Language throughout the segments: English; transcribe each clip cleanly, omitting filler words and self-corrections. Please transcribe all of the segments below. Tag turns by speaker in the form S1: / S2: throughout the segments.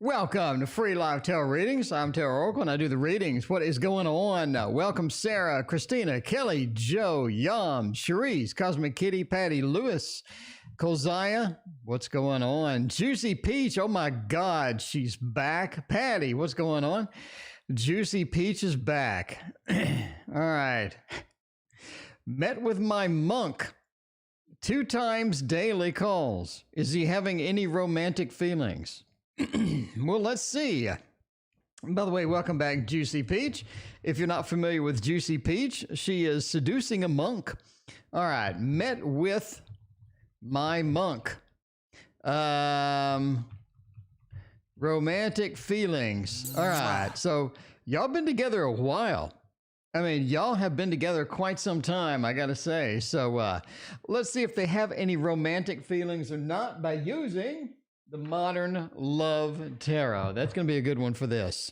S1: Welcome to Free Live Tarot Readings. I'm Tarot Oracle and I do the readings. What is going on? Welcome Sarah, Christina, Kelly, Joe, Yum, Cherise, Cosmic Kitty, Patty, Lewis, Kolziah. What's going on? Juicy Peach. Oh my God, she's back. Patty, what's going on? Juicy Peach is back. All right. Met with my monk. 2 times daily calls. Is he having any romantic feelings? Well, let's see. By the way, welcome back, Juicy Peach. If you're not familiar with Juicy Peach, she is seducing a monk. All right, met with my monk. Romantic feelings. All right, so y'all been together a while. I mean, y'all have been together quite some time, I gotta say. So let's see if they have any romantic feelings or not by using the Modern Love Tarot. That's going to be a good one for this.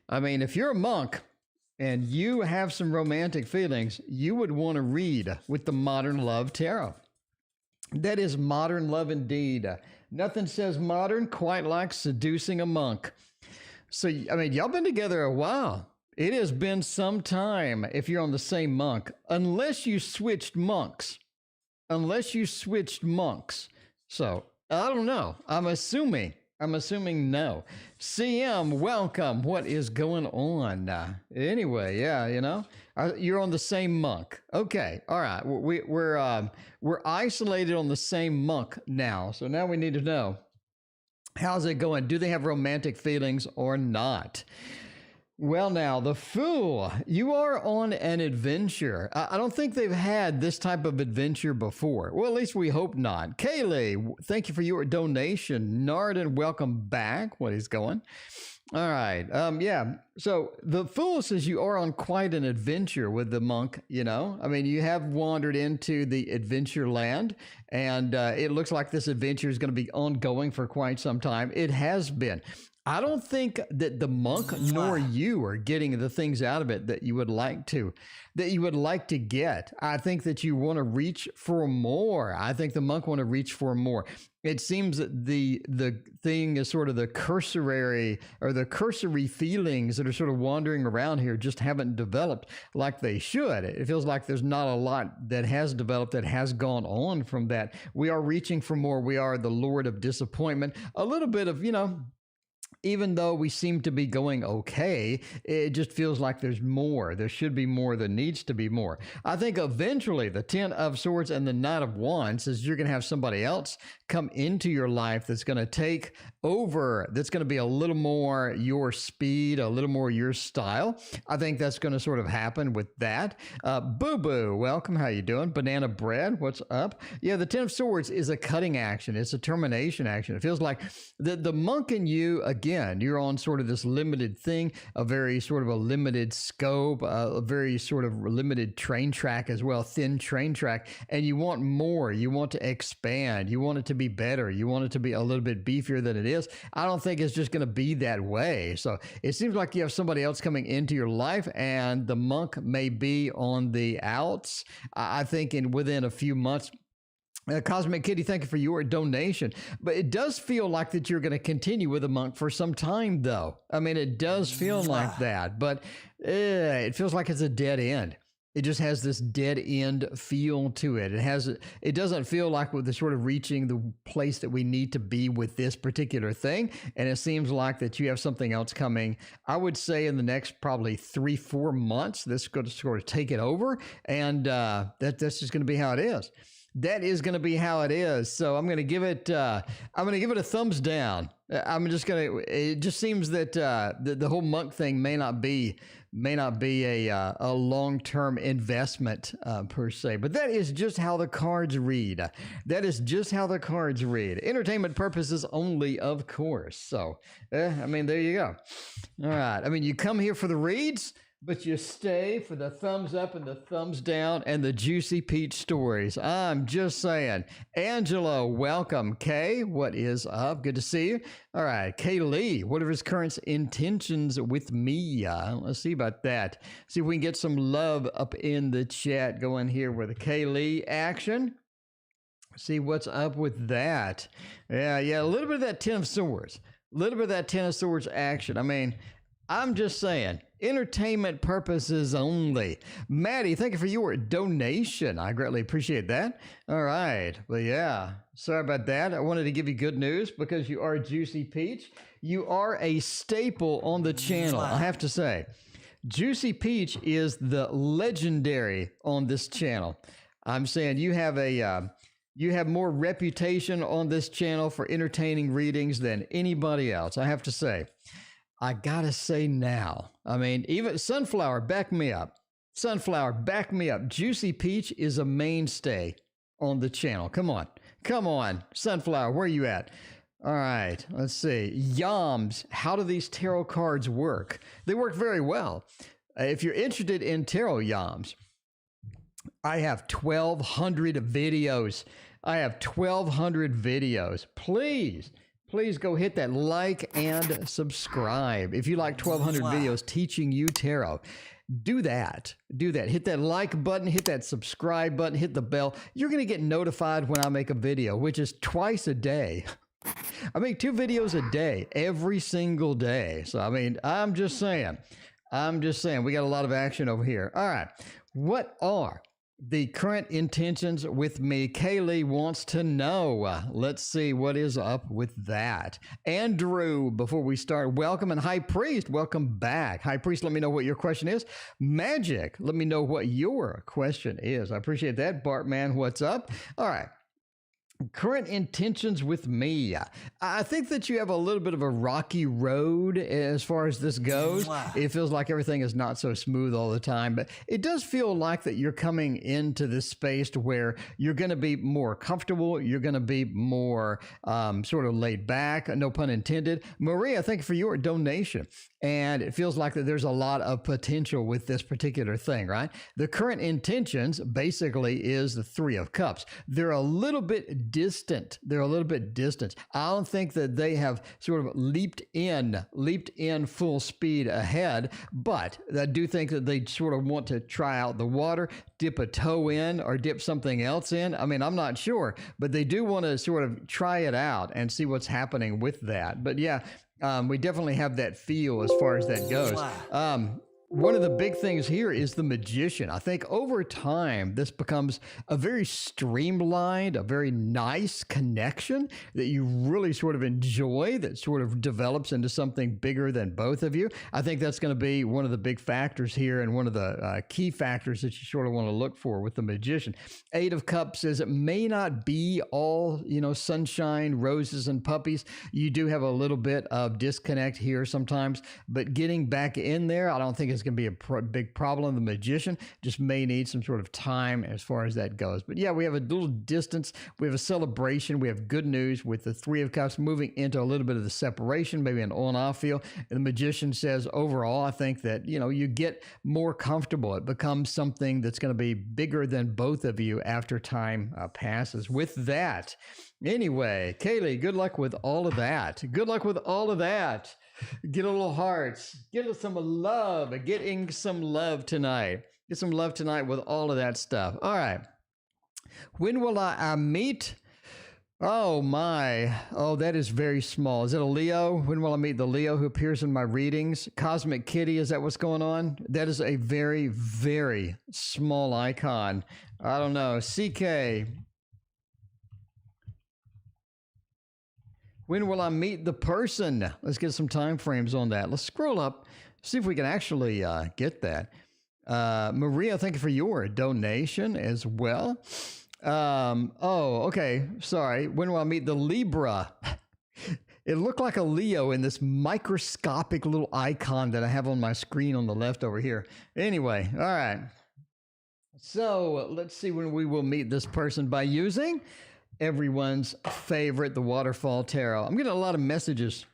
S1: I mean, if you're a monk and you have some romantic feelings, you would want to read with the Modern Love Tarot. That is modern love indeed. Nothing says modern quite like seducing a monk. So, I mean, y'all been together a while. It has been some time if you're on the same monk, unless you switched monks. Unless you switched monks. So, I don't know. I'm assuming no. CM, welcome. What is going on? Anyway, yeah, you know, you're on the same monk. Okay, all right. We're isolated on the same monk now. So now we need to know, how's it going? Do they have romantic feelings or not? Well, now, the Fool, you are on an adventure. I don't think they've had this type of adventure before. Well, at least we hope not. Kaylee, thank you for your donation. Narden, welcome back. What is going? All right. Yeah. So the Fool says you are on quite an adventure with the monk, you know. I mean, you have wandered into the adventure land, and it looks like this adventure is going to be ongoing for quite some time. It has been. I don't think that the monk nor you are getting the things out of it that you would like to get. I think that you want to reach for more. I think the monk want to reach for more. It seems that the thing is sort of the cursory feelings that are sort of wandering around here just haven't developed like they should. It feels like there's not a lot that has developed, that has gone on from that. We are reaching for more. We are the Lord of disappointment. A little bit of, you know, even though we seem to be going okay, it just feels like there's more. There should be more. There needs to be more. I think eventually the 10 of Swords and the Knight of Wands is you're going to have somebody else come into your life that's going to take over, that's going to be a little more your speed, a little more your style. I think that's going to sort of happen with that. Boo-Boo, welcome. How you doing? Banana Bread, what's up? Yeah, the 10 of Swords is a cutting action. It's a termination action. It feels like the monk in you, again, you're on sort of this limited thing, a very sort of a limited scope, a very sort of limited train track as well, thin train track, and you want more. You want to expand. You want it to be better. You want it to be a little bit beefier than it is. I don't think it's just going to be that way. So it seems like you have somebody else coming into your life, and the monk may be on the outs. I think within a few months. Cosmic Kitty, thank you for your donation. But it does feel like that you're going to continue with a monk for some time, though. I mean, it does feel like that, but it feels like it's a dead end. It just has this dead end feel to it. It doesn't feel like we're sort of reaching the place that we need to be with this particular thing. And it seems like that you have something else coming. I would say in the next probably 3-4 months, this is going to sort of take it over. And that's just going to be how it is. That is going to be how it is. So I'm going to give it a thumbs down. It just seems that the whole monk thing may not be a long-term investment per se, but that is just how the cards read. That is just how the cards read. Entertainment purposes only, of course. So, I mean, there you go. All right. I mean, you come here for the reads, but you stay for the thumbs up and the thumbs down and the Juicy Peach stories. I'm just saying. Angela, welcome. Kay, what is up? Good to see you. All right, Kay Lee, what are his current intentions with me? Let's see about that. See if we can get some love up in the chat going here with the Kay Lee action. See what's up with that. Yeah, a little bit of that 10 of Swords. little bit of that Ten of Swords action. I mean, I'm just saying, entertainment purposes only. Maddie, thank you for your donation. I greatly appreciate that. All right. Well, yeah, sorry about that. I wanted to give you good news because you are Juicy Peach. You are a staple on the channel, I have to say. Juicy Peach is the legendary on this channel. I'm saying you have a... you have more reputation on this channel for entertaining readings than anybody else, I have to say. I gotta say now, I mean, even Sunflower, back me up. Sunflower, back me up. Juicy Peach is a mainstay on the channel. Come on. Come on. Sunflower, where are you at? All right, let's see. Yams, how do these tarot cards work? They work very well. If you're interested in tarot, Yams, I have 1,200 videos. I have 1,200 videos. Please go hit that like and subscribe. If you like 1,200 videos teaching you tarot, do that. Do that. Hit that like button, hit that subscribe button, hit the bell. You're going to get notified when I make a video, which is twice a day. I make 2 videos a day, every single day. So, I mean, I'm just saying, we got a lot of action over here. All right. What are the current intentions with me? Kaylee wants to know. Let's see what is up with that. Andrew, before we start, welcome. And High Priest, welcome back. High Priest, let me know what your question is. Magic, let me know what your question is. I appreciate that. Bartman, what's up? All right. Current intentions with me. I think that you have a little bit of a rocky road as far as this goes. It feels like everything is not so smooth all the time, but it does feel like that you're coming into this space to where you're going to be more comfortable. You're going to be more sort of laid back, no pun intended. Maria, thank you for your donation. And it feels like that there's a lot of potential with this particular thing, right? The current intentions basically is the 3 of Cups. They're a little bit distant. I don't think that they have sort of leaped in full speed ahead, but I do think that they sort of want to try out the water, dip a toe in or dip something else in. I mean, I'm not sure, but they do want to sort of try it out and see what's happening with that. But yeah, we definitely have that feel as far as that goes. One of the big things here is the Magician. I think over time, this becomes a very streamlined, a very nice connection that you really sort of enjoy, that sort of develops into something bigger than both of you. I think that's going to be one of the big factors here and one of the key factors that you sort of want to look for with the Magician. 8 of Cups says it may not be all, sunshine, roses, and puppies. You do have a little bit of disconnect here sometimes, but getting back in there, I don't think it's going to be a big problem. The Magician just may need some sort of time as far as that goes. But yeah, we have a little distance. We have a celebration. We have good news with the 3 of Cups moving into a little bit of the separation, maybe an on-off feel. And the Magician says, overall, I think that, you get more comfortable. It becomes something that's going to be bigger than both of you after time passes. With that, anyway, Kaylee, good luck with all of that. Good luck with all of that. Get a little hearts. Get some love. Getting some love tonight. Get some love tonight with all of that stuff. All right. When will I meet? Oh, my. Oh, that is very small. Is it a Leo? When will I meet the Leo who appears in my readings? Cosmic Kitty, is that what's going on? That is a very, very small icon. I don't know. CK. When will I meet the person? Let's get some time frames on that. Let's scroll up, see if we can actually get that. Maria, thank you for your donation as well. Oh, okay. Sorry. When will I meet the Libra? It looked like a Leo in this microscopic little icon that I have on my screen on the left over here. Anyway, all right. So let's see when we will meet this person by using everyone's favorite, the Waterfall Tarot. I'm getting a lot of messages.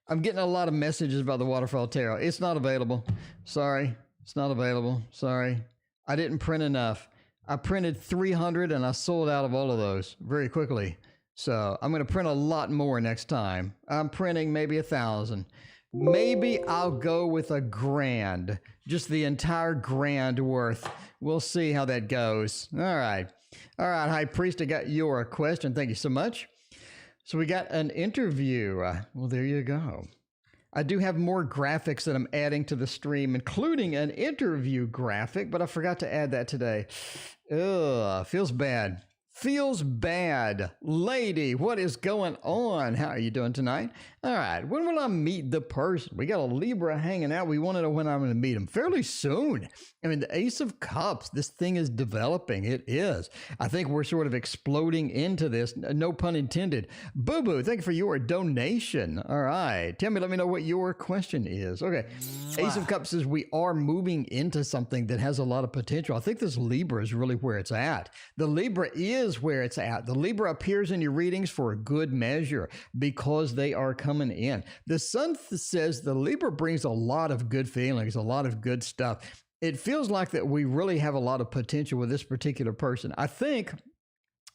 S1: about the Waterfall Tarot. It's not available. Sorry. It's not available. Sorry. I didn't print enough. I printed 300 and I sold out of all of those very quickly. So I'm going to print a lot more next time. I'm printing maybe 1,000. Maybe I'll go with $1,000. Just the entire $1,000 worth. We'll see how that goes. All right. All right, High Priest, I got your question. Thank you so much. So we got an interview. Well, there you go. I do have more graphics that I'm adding to the stream, including an interview graphic, but I forgot to add that today. Ugh, feels bad. Feels bad. Lady, what is going on? How are you doing tonight? All right, when will I meet the person? We got a Libra hanging out. We want to know when I'm going to meet him. Fairly soon. I mean, the Ace of Cups, this thing is developing. It is. I think we're sort of exploding into this. No pun intended. Boo-boo, thank you for your donation. All right. Tell me, let me know what your question is. Okay. Ace of Cups says we are moving into something that has a lot of potential. I think this Libra is really where it's at. The Libra is where it's at. The Libra appears in your readings for a good measure because they are coming in. The Sun says the Libra brings a lot of good feelings, a lot of good stuff. It feels like that we really have a lot of potential with this particular person. I think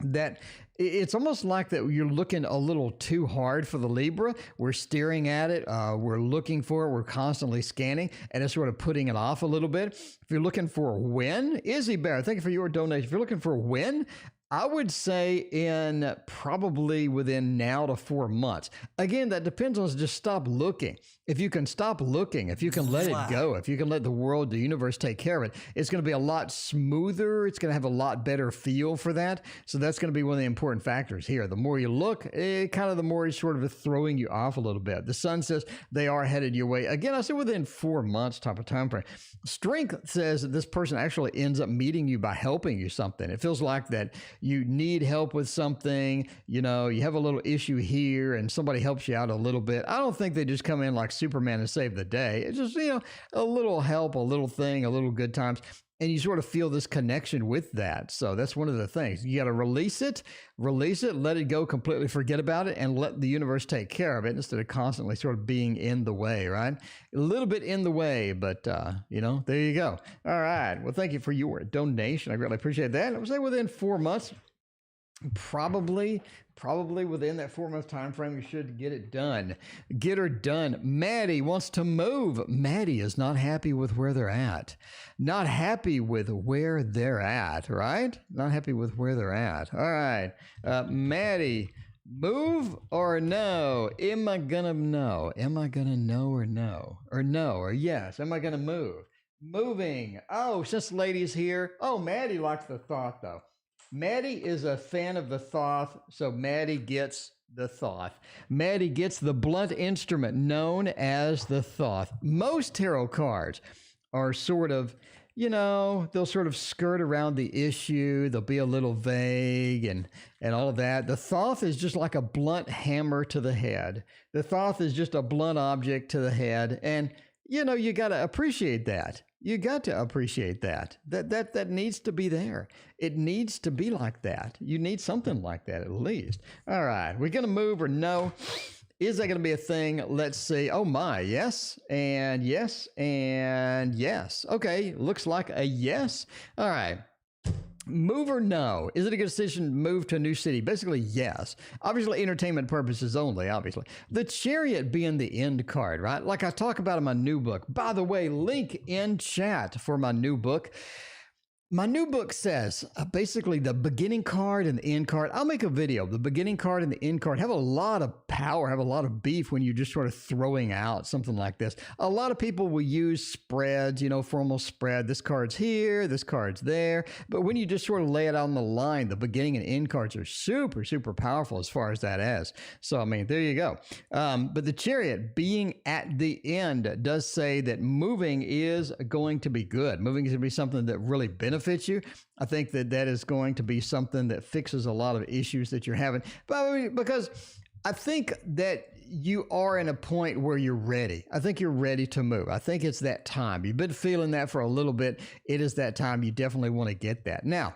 S1: that it's almost like that you're looking a little too hard for the Libra. We're staring at it. We're looking for it. We're constantly scanning, and it's sort of putting it off a little bit. If you're looking for a win, Izzy Bear, thank you for your donation. If you're looking for a win, I would say in probably within now to 4 months. Again, that depends on just stop looking. If you can stop looking, if you can let it go, if you can let the world, the universe take care of it, it's going to be a lot smoother. It's going to have a lot better feel for that. So that's going to be one of the important factors here. The more you look, kind of the more it's sort of throwing you off a little bit. The Sun says they are headed your way. Again, I said within 4 months type of time frame. Strength says that this person actually ends up meeting you by helping you something. It feels like that you need help with something, you know, you have a little issue here and somebody helps you out a little bit. I don't think they just come in like Superman and save the day. It's just, you know, a little help, a little thing, a little good times. And you sort of feel this connection with that. So that's one of the things. You got to release it, let it go, completely forget about it, and let the universe take care of it instead of constantly sort of being in the way, right? A little bit in the way, but, you know, there you go. All right. Well, thank you for your donation. I really appreciate that. I would say within 4 months, probably within that 4 month time frame, you should get it done. Get her done. Maddie wants to move. Maddie is not happy with where they're at. Not happy with where they're at, right? Not happy with where they're at. All right. Maddie, move or no? Am I gonna know? Am I gonna know or no? Or no or yes? Am I gonna move? Moving. Oh, since lady's here. Oh, Maddie likes the thought though. Maddie is a fan of the Thoth, so Maddie gets the Thoth. Maddie gets the blunt instrument known as the Thoth. Most tarot cards are sort of, you know, they'll sort of skirt around the issue. They'll be a little vague and all of that. The Thoth is just like a blunt hammer to the head. The Thoth is just a blunt object to the head. And, you know, you got to appreciate that. You got to appreciate that. That needs to be there. It needs to be like that. You need something like that at least. All right. We're going to move or no? Is that going to be a thing? Let's see. Oh my, yes and yes and yes. Okay. Looks like a yes. All right. Move or no? Is it a good decision to move to a new city? Basically, yes. Obviously, entertainment purposes only, obviously. The Chariot being the end card, right? Like I talk about in my new book. By the way, link in chat for my new book. My new book says basically the beginning card and the end card. I'll make a video. The beginning card and the end card have a lot of power, have a lot of beef when you're just sort of throwing out something like this. A lot of people will use spreads, you know, formal spread. This card's here, this card's there. But when you just sort of lay it out on the line, the beginning and end cards are super, super powerful as far as that is. So, I mean, there you go. But the Chariot being at the end does say that moving is going to be good. Moving is going to be something that really benefits you. I think that is going to be something that fixes a lot of issues that you're having. But because I think that you are in a point where you're ready. I think you're ready to move. I think it's that time. You've been feeling that for a little bit. It is that time. You definitely want to get that. Now,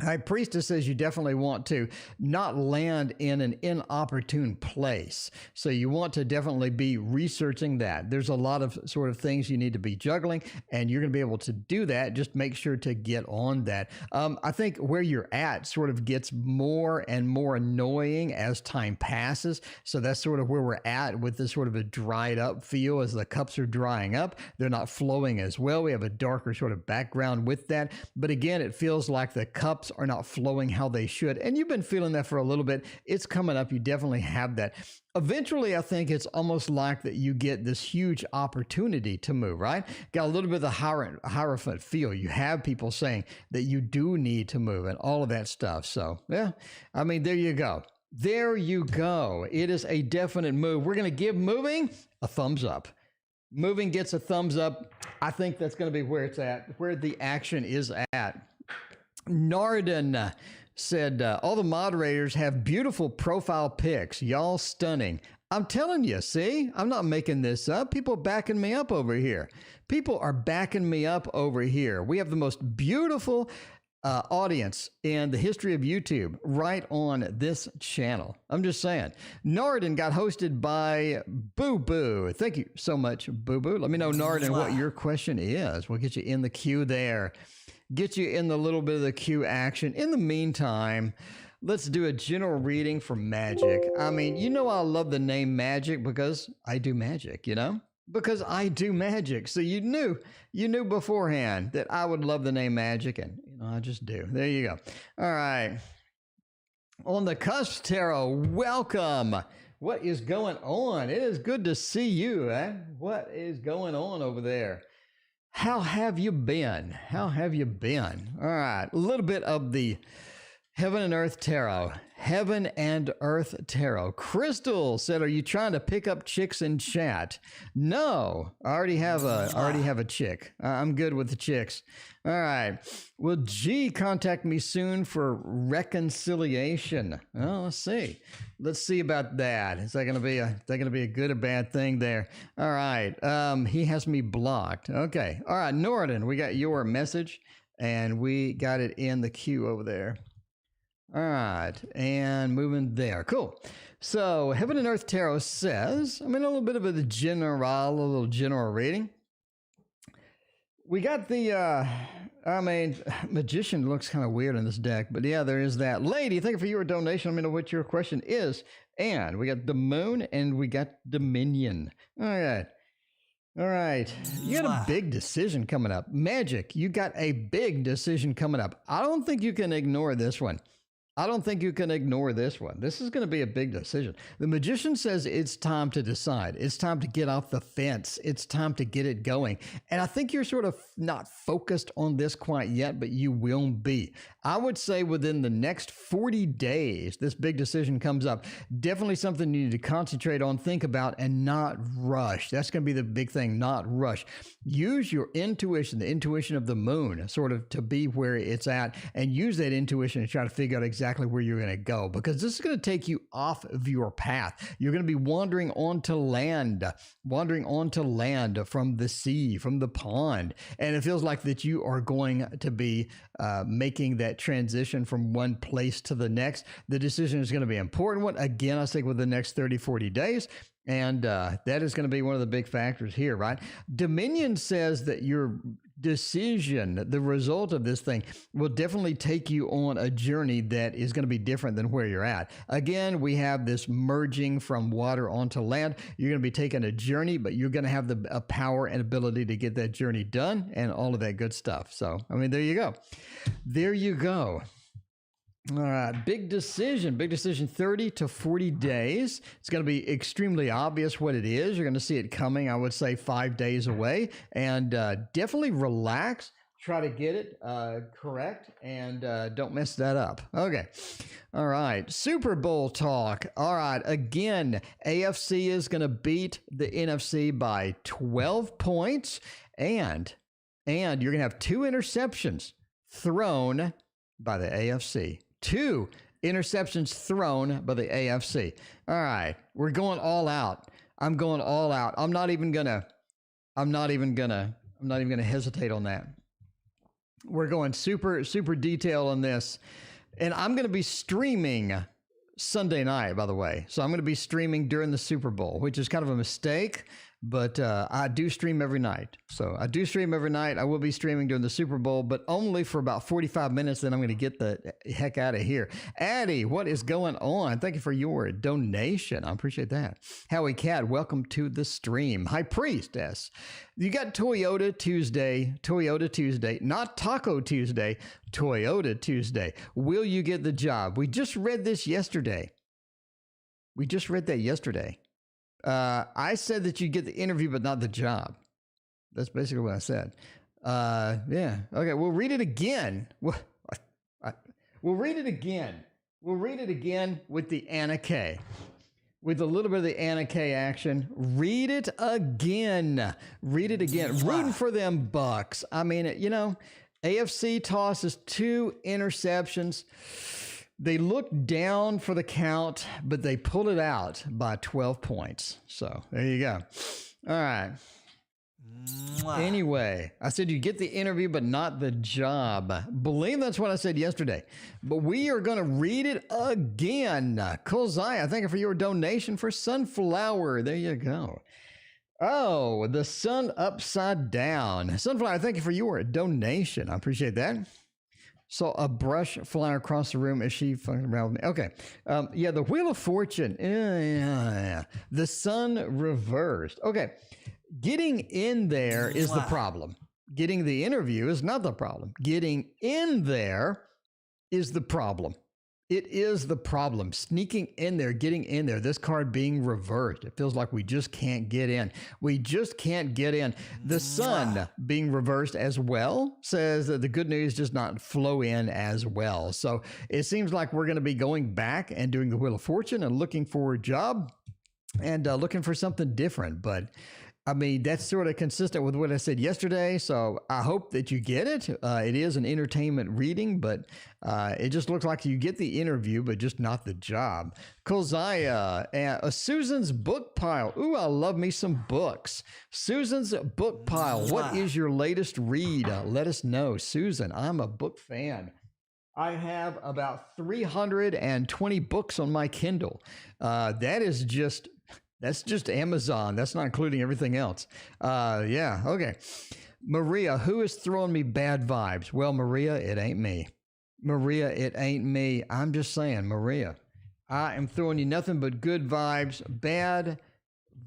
S1: High Priestess says you definitely want to not land in an inopportune place. So you want to definitely be researching that. There's a lot of sort of things you need to be juggling, and you're going to be able to do that. Just make sure to get on that. I think where you're at sort of gets more and more annoying as time passes. So that's sort of where we're at with this sort of a dried up feel as the cups are drying up. They're not flowing as well. We have a darker sort of background with that. But again, it feels like the cups thoughts are not flowing how they should. And you've been feeling that for a little bit. It's coming up. You definitely have that. Eventually, I think it's almost like that you get this huge opportunity to move, right? Got a little bit of the Hierophant feel. You have people saying that you do need to move and all of that stuff. So, yeah, I mean, there you go. There you go. It is a definite move. We're going to give moving a thumbs up. Moving gets a thumbs up. I think that's going to be where it's at, where the action is at. Narden said, all the moderators have beautiful profile pics. Y'all stunning. I'm telling you, see, I'm not making this up. People backing me up over here. People are backing me up over here. We have the most beautiful audience in the history of YouTube right on this channel. I'm just saying. Narden got hosted by Boo Boo. Thank you so much, Boo Boo. Let me know, Narden, what your question is. We'll get you in the queue there. Get you in the little bit of the queue action. In the meantime, let's do a general reading for magic. I mean, you know I love the name magic because I do magic, you know? Because I do magic. So you knew beforehand that I would love the name magic, and you know, I just do. There you go. All right. On the Cusp Tarot, welcome. What is going on? It is good to see you, eh? What is going on over there? How have you been? How have you been? All right. A little bit of the Heaven and Earth Tarot. Heaven and Earth Tarot. Crystal said, are you trying to pick up chicks in chat? No, I already have a chick. I'm good with the chicks. All right. Will G contact me soon for reconciliation? Well, let's see. Let's see about that. Is that going to be a good or bad thing there? All right. He has me blocked. Okay. All right. Norden, we got your message and we got it in the queue over there. All right, and moving there. Cool. So Heaven and Earth Tarot says, I mean, a little bit of a little general reading. We got the, Magician looks kind of weird in this deck, but yeah, there is that. Lady, thank you for your donation. Let me know what your question is. And we got the Moon and we got Dominion. All right. All right. You got a big decision coming up. Magic, you got a big decision coming up. I don't think you can ignore this one. This is going to be a big decision. The Magician says it's time to decide. It's time to get off the fence. It's time to get it going. And I think you're sort of not focused on this quite yet, but you will be. I would say within the next 40 days, this big decision comes up. Definitely something you need to concentrate on, think about, and not rush. That's going to be the big thing, not rush. Use your intuition, the intuition of the Moon, sort of to be where it's at, and use that intuition to try to figure out exactly where you're going to go, because this is going to take you off of your path. You're going to be wandering onto land from the sea, from the pond. And it feels like that you are going to be making that transition from one place to the next. The decision is going to be an important one. Again, I think within the next 30, 40 days. And that is going to be one of the big factors here, right? Dominion says that your decision, the result of this thing, will definitely take you on a journey that is going to be different than where you're at. Again, we have this merging from water onto land. You're going to be taking a journey, but you're going to have the power and ability to get that journey done and all of that good stuff. So, I mean, there you go. There you go. All right, big decision, 30 to 40 days. It's going to be extremely obvious what it is. You're going to see it coming, I would say, 5 days away. And definitely relax. Try to get it correct and don't mess that up. Okay. All right. Super Bowl talk. All right. Again, AFC is going to beat the NFC by 12 points. And you're going to have 2 interceptions thrown by the AFC. 2 interceptions thrown by the AFC. All right. We're going all out. I'm going all out. I'm not even gonna hesitate on that. We're going super detailed on this. And I'm going to be streaming Sunday night, by the way. So I'm going to be streaming during the Super Bowl, which is kind of a mistake. but I do stream every night. So I do stream every night. I will be streaming during the Super Bowl, but only for about 45 minutes. Then I'm going to get the heck out of here. Addie, what is going on? Thank you for your donation. I appreciate that. Howie Cat, welcome to the stream. High Priestess, you got Toyota Tuesday, not Taco Tuesday, Toyota Tuesday. Will you get the job? We just read this yesterday. We just read that yesterday. I said that you get the interview, but not the job. That's basically what I said. Yeah. Okay. We'll read it again. We'll read it again. We'll read it again with the Anna K. With a little bit of the Anna K action. Read it again. Read it again. Rooting for them Bucks. I mean, AFC tosses 2 interceptions. They looked down for the count, but they pulled it out by 12 points. So there you go. All right. Anyway, I said you get the interview, but not the job. Believe that's what I said yesterday. But we are going to read it again. Kolzaya, thank you for your donation for Sunflower. There you go. Oh, the sun upside down. Sunflower, thank you for your donation. I appreciate that. Saw a brush flying across the room as she fucking around with me. Okay. Yeah, the Wheel of Fortune. Yeah. The sun reversed. Okay. Getting in there is the problem. Getting the interview is not the problem. Getting in there is the problem. It is the problem. Sneaking in there, getting in there, this card being reversed. It feels like we just can't get in. We just can't get in. The sun being reversed as well says that the good news does not flow in as well. So it seems like we're going to be going back and doing the Wheel of Fortune and looking for a job and looking for something different. But I mean, that's sort of consistent with what I said yesterday, so I hope that you get it. It is an entertainment reading, but it just looks like you get the interview, but just not the job. Kolzaya, Susan's book pile. Ooh, I love me some books. Susan's book pile. What is your latest read? Let us know. Susan, I'm a book fan. I have about 320 books on my Kindle. That's just Amazon. That's not including everything else. Yeah, okay. Maria, who is throwing me bad vibes? Well, Maria, it ain't me. Maria, it ain't me. I'm just saying, Maria, I am throwing you nothing but good vibes, bad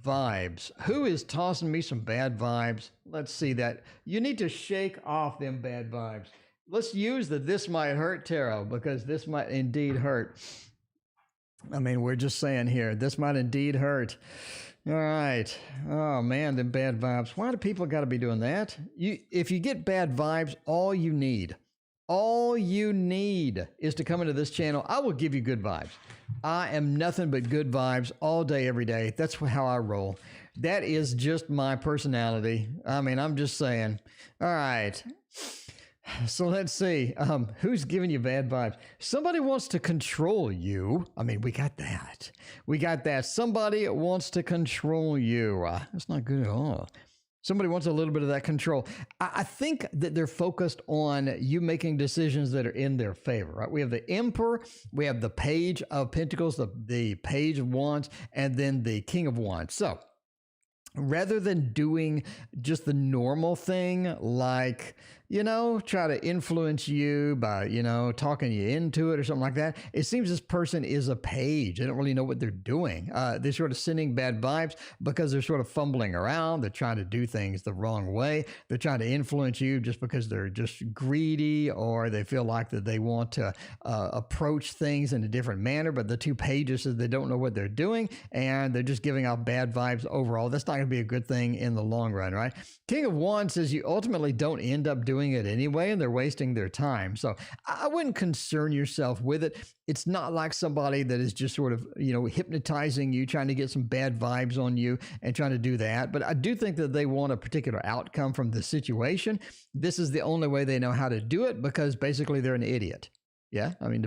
S1: vibes. Who is tossing me some bad vibes? Let's see that. You need to shake off them bad vibes. Let's use the This Might Hurt tarot, because this might indeed hurt. I mean, we're just saying here, this might indeed hurt. All right. Oh, man, them bad vibes. Why do people got to be doing that? If you get bad vibes, all you need is to come into this channel. I will give you good vibes. I am nothing but good vibes all day, every day. That's how I roll. That is just my personality. I mean, I'm just saying. All right. So let's see. Who's giving you bad vibes? Somebody wants to control you. I mean, we got that. Somebody wants to control you. That's not good at all. Somebody wants a little bit of that control. I think that they're focused on you making decisions that are in their favor, right? We have the Emperor, we have the Page of Pentacles, the Page of Wands, and then the King of Wands. So rather than doing just the normal thing, like, try to influence you by, talking you into it or something like that, it seems this person is a page. They don't really know what they're doing. They're sort of sending bad vibes because they're sort of fumbling around. They're trying to do things the wrong way. They're trying to influence you just because they're just greedy, or they feel like that they want to approach things in a different manner. But the 2 pages says they don't know what they're doing, and they're just giving off bad vibes overall. That's not going to be a good thing in the long run, right? King of Wands says you ultimately don't end up doing it anyway, and they're wasting their time. So I wouldn't concern yourself with it. It's not like somebody that is just sort of, hypnotizing you, trying to get some bad vibes on you and trying to do that. But I do think that they want a particular outcome from the situation. This is the only way they know how to do it, because basically they're an idiot. Yeah, I mean,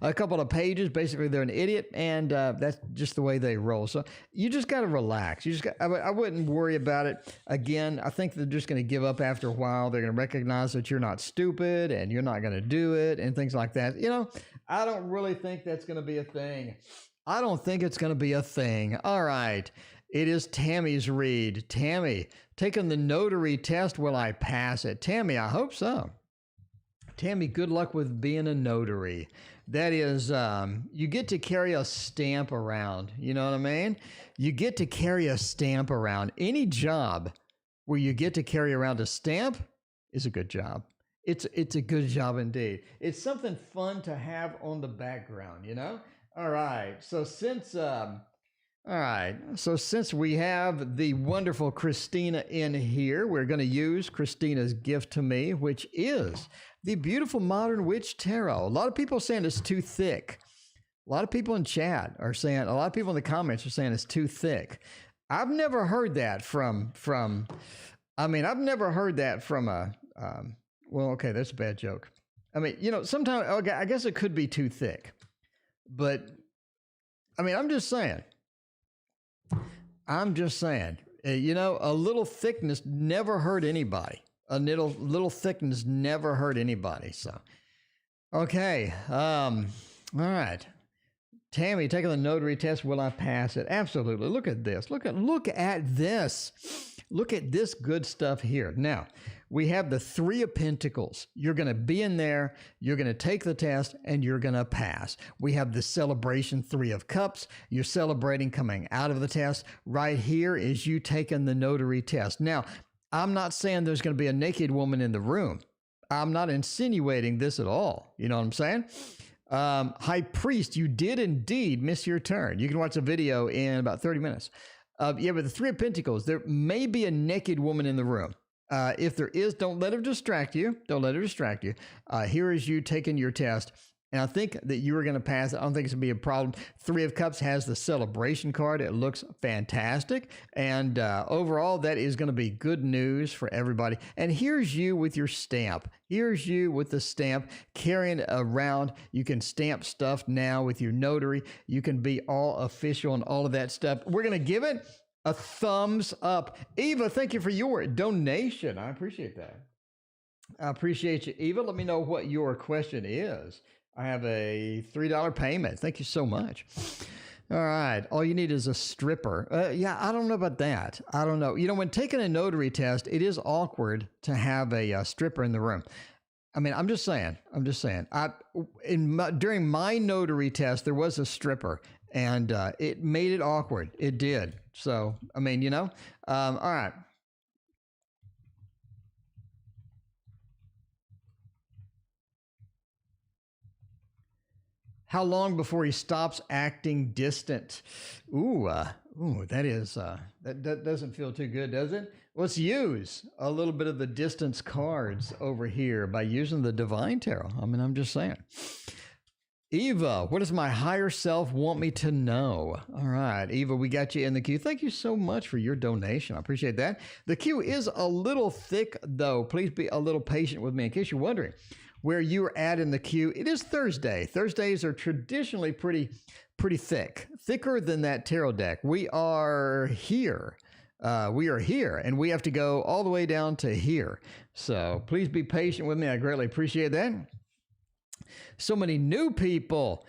S1: a couple of pages, basically they're an idiot, and that's just the way they roll. So you just got to relax. I wouldn't worry about it. Again, I think they're just going to give up after a while. They're going to recognize that you're not stupid and you're not going to do it and things like that. I don't really think that's going to be a thing. I don't think it's going to be a thing. All right. It is Tammy's read. Tammy, taking the notary test. Will I pass it? Tammy, I hope so. Tammy, good luck with being a notary. That is, you get to carry a stamp around. You know what I mean? You get to carry a stamp around. Any job where you get to carry around a stamp is a good job. It's a good job indeed. It's something fun to have on the background, you know? All right. So since we have the wonderful Christina in here, we're going to use Christina's gift to me, which is the beautiful Modern Witch Tarot. A lot of people are saying it's too thick. A lot of people in chat are saying, a lot of people in the comments are saying it's too thick. I've never heard that from I've never heard that from a, well, okay, that's a bad joke. I mean, you know, sometimes, okay, I guess it could be too thick, but I mean, I'm just saying, you know, a little thickness never hurt anybody. A little thickness never hurt anybody. So, okay. All right. Tammy, taking the notary test. Will I pass it? Absolutely. Look at this. Look at this. Look at this good stuff here. Now, we have the Three of Pentacles. You're going to be in there. You're going to take the test and you're going to pass. We have the celebration Three of Cups. You're celebrating coming out of the test. Right here is you taking the notary test. Now, I'm not saying there's going to be a naked woman in the room. I'm not insinuating this at all. You know what I'm saying? High Priest, you did indeed miss your turn. You can watch the video in about 30 minutes. Yeah, but the Three of Pentacles, there may be a naked woman in the room. If there is, don't let her distract you. Don't let her distract you. Here is you taking your test. And I think that you are going to pass it. I don't think it's going to be a problem. Three of Cups has the celebration card. It looks fantastic. And overall, that is going to be good news for everybody. And here's you with your stamp. Here's you with the stamp carrying it around. You can stamp stuff now with your notary. You can be all official and all of that stuff. We're going to give it a thumbs up. Eva, thank you for your donation. I appreciate that. I appreciate you, Eva. Let me know what your question is. I have a $3 payment. Thank you so much. All right. All you need is a stripper. Yeah, I don't know about that. I don't know. You know, when taking a notary test, it is awkward to have a stripper in the room. I mean, I'm just saying. During my notary test, there was a stripper, and it made it awkward. It did. So, I mean, you know. All right. How long before he stops acting distant? That doesn't feel too good, does it? Let's use a little bit of the distance cards over here by using the Divine Tarot. I mean, I'm just saying. Eva, what does my higher self want me to know? All right, Eva, we got you in the queue. Thank you so much for your donation. I appreciate that. The queue is a little thick, though. Please be a little patient with me in case you're wondering where you're at in the queue. It is Thursday. Thursdays are traditionally pretty thick, thicker than that tarot deck. We are here. And we have to go all the way down to here. So please be patient with me. I greatly appreciate that. So many new people.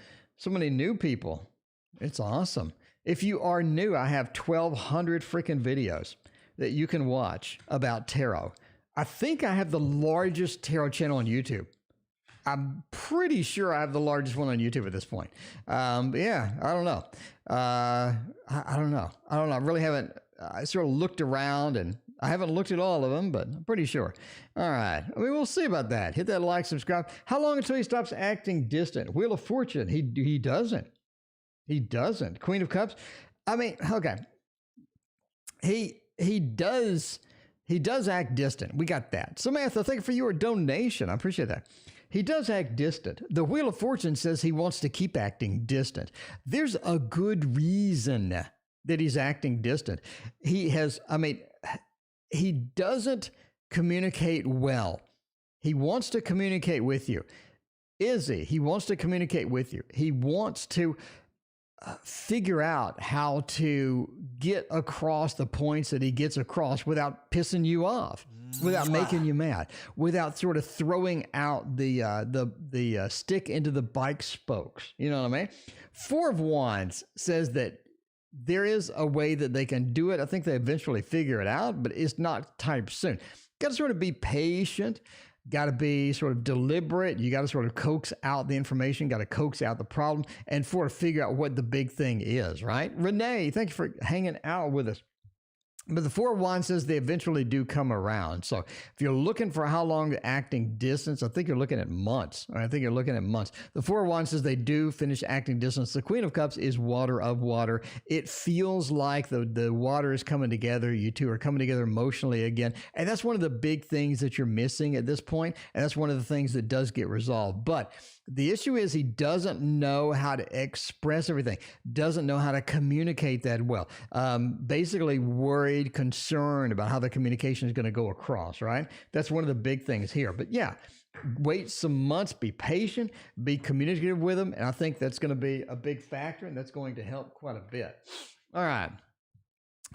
S1: It's awesome. If you are new, I have 1,200 freaking videos that you can watch about tarot. I think I have the largest tarot channel on YouTube. I'm pretty sure I have the largest one on YouTube at this point. Yeah, I don't know. I don't know. I really haven't. I sort of looked around and I haven't looked at all of them, but I'm pretty sure. All right. I mean, we'll see about that. Hit that like, subscribe. How long until he stops acting distant? Wheel of Fortune. He doesn't. He doesn't. Queen of Cups. I mean, okay. He does act distant. We got that. Samantha, thank you for your donation. I appreciate that. He does act distant. The Wheel of Fortune says he wants to keep acting distant. There's a good reason that he's acting distant. He doesn't communicate well. He wants to communicate with you. He wants to communicate with you. He wants to figure out how to get across the points that he gets across without pissing you off, without making you mad, without sort of throwing out the stick into the bike spokes. You know what I mean? Four of Wands says that there is a way that they can do it. I think they eventually figure it out, but it's not type soon. Got to sort of be patient, got to be sort of deliberate. You got to sort of coax out the information, got to coax out the problem, and sort of figure out what the big thing is, right? Renee, thank you for hanging out with us. But the Four of Wands says they eventually do come around. So if you're looking for how long the acting distance, I think you're looking at months. I think you're looking at months. The Four of Wands says they do finish acting distance. The Queen of Cups is water of water. It feels like the water is coming together. You two are coming together emotionally again. And that's one of the big things that you're missing at this point. And that's one of the things that does get resolved. But the issue is he doesn't know how to express everything, doesn't know how to communicate that well. Basically worried, concerned about how the communication is going to go across, right? That's one of the big things here. But yeah, wait some months, be patient, be communicative with them. And I think that's going to be a big factor, and that's going to help quite a bit. All right.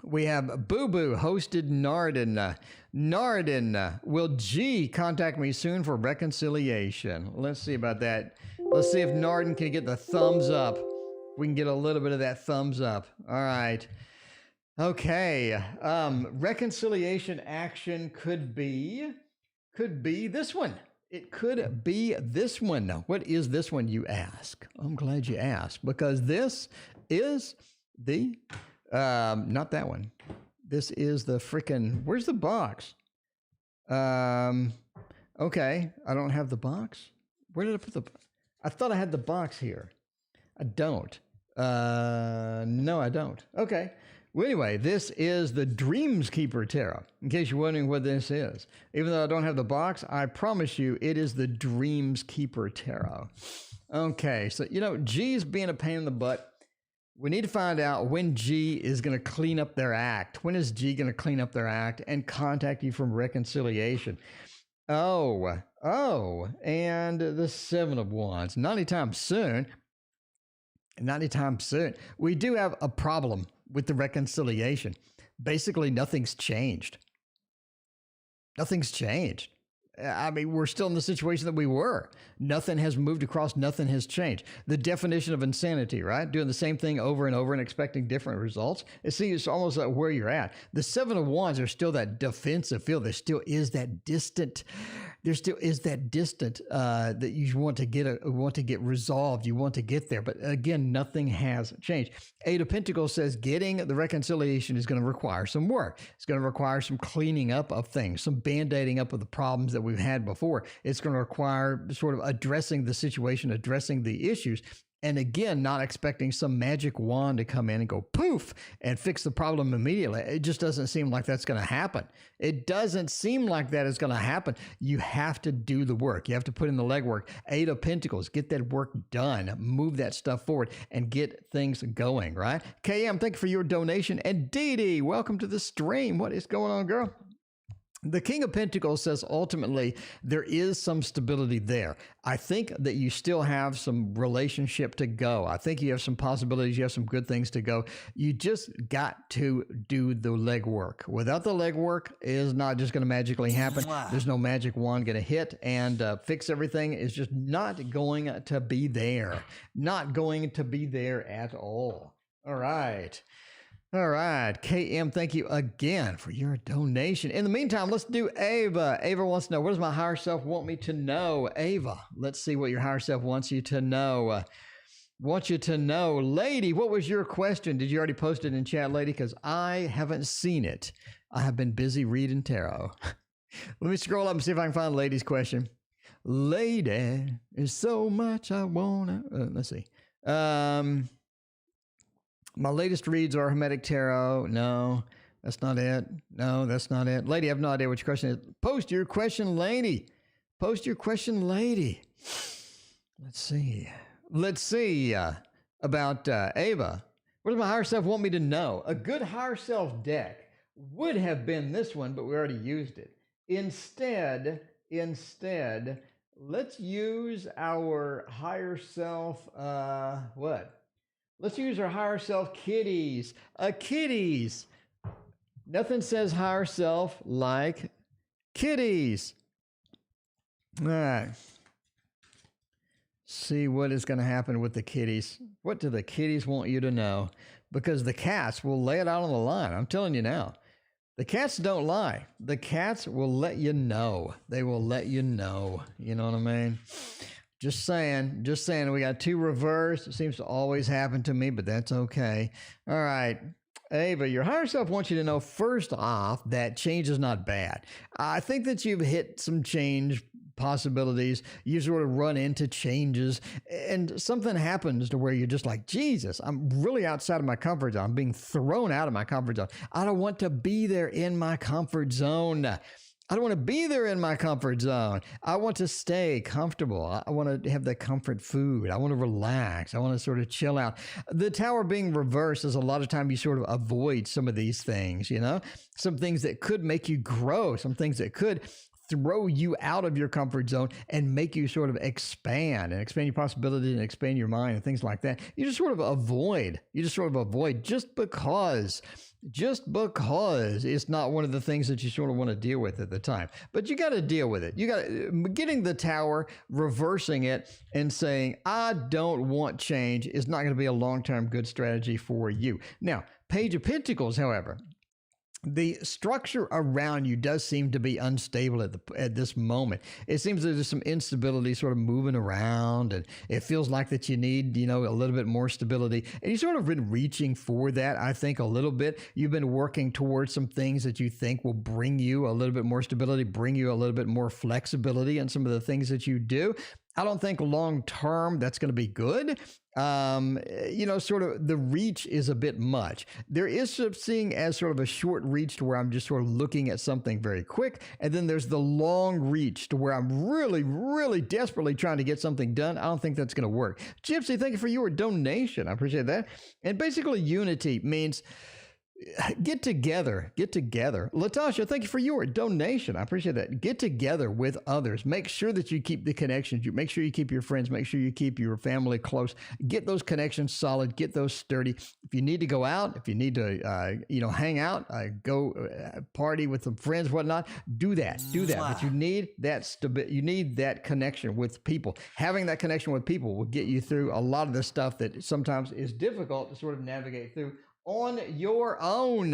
S1: We have Boo Boo hosted Narden. Narden, will G contact me soon for reconciliation? Let's see about that. Let's see if Narden can get the thumbs up. We can get a little bit of that thumbs up. All right. Okay. Reconciliation action could be this one. It could be this one. Now, what is this one, you ask? I'm glad you asked, because this is the not that one. This is the freaking, where's the box? Okay, I don't have the box. Where did I put the, I thought I had the box here. I don't. No, I don't. Okay. Well, anyway, this is the Dreams Keeper Tarot, in case you're wondering what this is. Even though I don't have the box, I promise you it is the Dreams Keeper Tarot. Okay, so, you know, G's being a pain in the butt. We need to find out when G is going to clean up their act. When is G going to clean up their act and contact you from reconciliation? Oh, and the Seven of Wands. Not anytime soon. Not anytime soon. We do have a problem with the reconciliation. Basically, nothing's changed. Nothing's changed. I mean, we're still in the situation that we were. Nothing has moved across. Nothing has changed. The definition of insanity, right? Doing the same thing over and over and expecting different results. It seems almost like where you're at. The Seven of Wands, there's still that defensive feel. There still is that distant. There still is that distant that you want to get resolved. You want to get there. But again, nothing has changed. Eight of Pentacles says getting the reconciliation is going to require some work. It's going to require some cleaning up of things, some band-aiding up of the problems that we've had before. It's going to require sort of addressing the situation, addressing the issues. And again, not expecting some magic wand to come in and go poof and fix the problem immediately. It just doesn't seem like that's going to happen. It doesn't seem like that is going to happen. You have to do the work. You have to put in the legwork. Eight of Pentacles, get that work done. Move that stuff forward and get things going, right? KM, thank you for your donation. And Dee Dee, welcome to the stream. What is going on, girl? The King of Pentacles says ultimately there is some stability there. I think that you still have some relationship to go. I think you have some possibilities. You have some good things to go. You just got to do the legwork. Without the legwork, it is not just going to magically happen. There's no magic wand going to hit and fix everything. It's just not going to be there. Not going to be there at all. All right. All right, KM, thank you again for your donation. In the meantime, let's do Ava. Ava wants to know, what does my higher self want me to know? Ava, let's see what your higher self wants you to know. Lady, what was your question? Did you already post it in chat, lady? Because I haven't seen it. I have been busy reading tarot. Let me scroll up and see if I can find Lady's question. Lady, there's so much I want to... let's see. My latest reads are Hermetic Tarot. No, that's not it. No, that's not it. Lady, I have no idea what your question is. Post your question, lady. Post your question, lady. Let's see. About Ava. What does my higher self want me to know? A good higher self deck would have been this one, but we already used it. Instead, let's use our higher self, what? Let's use our higher self kitties. Kitties. Nothing says higher self like kitties. All right. See what is going to happen with the kitties. What do the kitties want you to know? because the cats will lay it out on the line. I'm telling you now. The cats don't lie. The cats will let you know. They will let you know. You know what I mean? Just saying. Just saying. We got 2 reversed. It seems to always happen to me, but that's okay. All right. Ava, your higher self wants you to know, first off, that change is not bad. I think that you've hit some change possibilities. You sort of run into changes and something happens to where you're just like, Jesus, I'm really outside of my comfort zone. I'm being thrown out of my comfort zone. I don't want to be there in my comfort zone. I don't want to be there in my comfort zone. I want to stay comfortable. I want to have the comfort food. I want to relax. I want to sort of chill out. The tower being reversed is a lot of time you sort of avoid some of these things, you know, some things that could make you grow, some things that could throw you out of your comfort zone and make you sort of expand your possibilities and expand your mind and things like that. You just sort of avoid just because it's not one of the things that you sort of want to deal with at the time. But you got to deal with it. You got to, getting the tower, reversing it and saying, I don't want change is not going to be a long-term good strategy for you. Now, Page of Pentacles, however, the structure around you does seem to be unstable at this moment. It seems that there's some instability sort of moving around, and it feels like that you need, you know, a little bit more stability. And you sort of been reaching for that, I think, a little bit. You've been working towards some things that you think will bring you a little bit more stability, bring you a little bit more flexibility in some of the things that you do. I don't think long term that's going to be good. You know, sort of the reach is a bit much. There is sort of seeing as sort of a short reach to where I'm just sort of looking at something very quick. And then there's the long reach to where I'm really, really desperately trying to get something done. I don't think that's going to work. Gypsy, thank you for your donation. I appreciate that. And basically unity means get together. Latasha, thank you for your donation. I appreciate that. Get together with others. Make sure that you keep the connections. You make sure you keep your friends. Make sure you keep your family close. Get those connections solid. Get those sturdy. If you need to go out, if you need to, hang out, go party with some friends, whatnot, do that. But you need that you need that connection with people. Having that connection with people will get you through a lot of the stuff that sometimes is difficult to sort of navigate through on your own.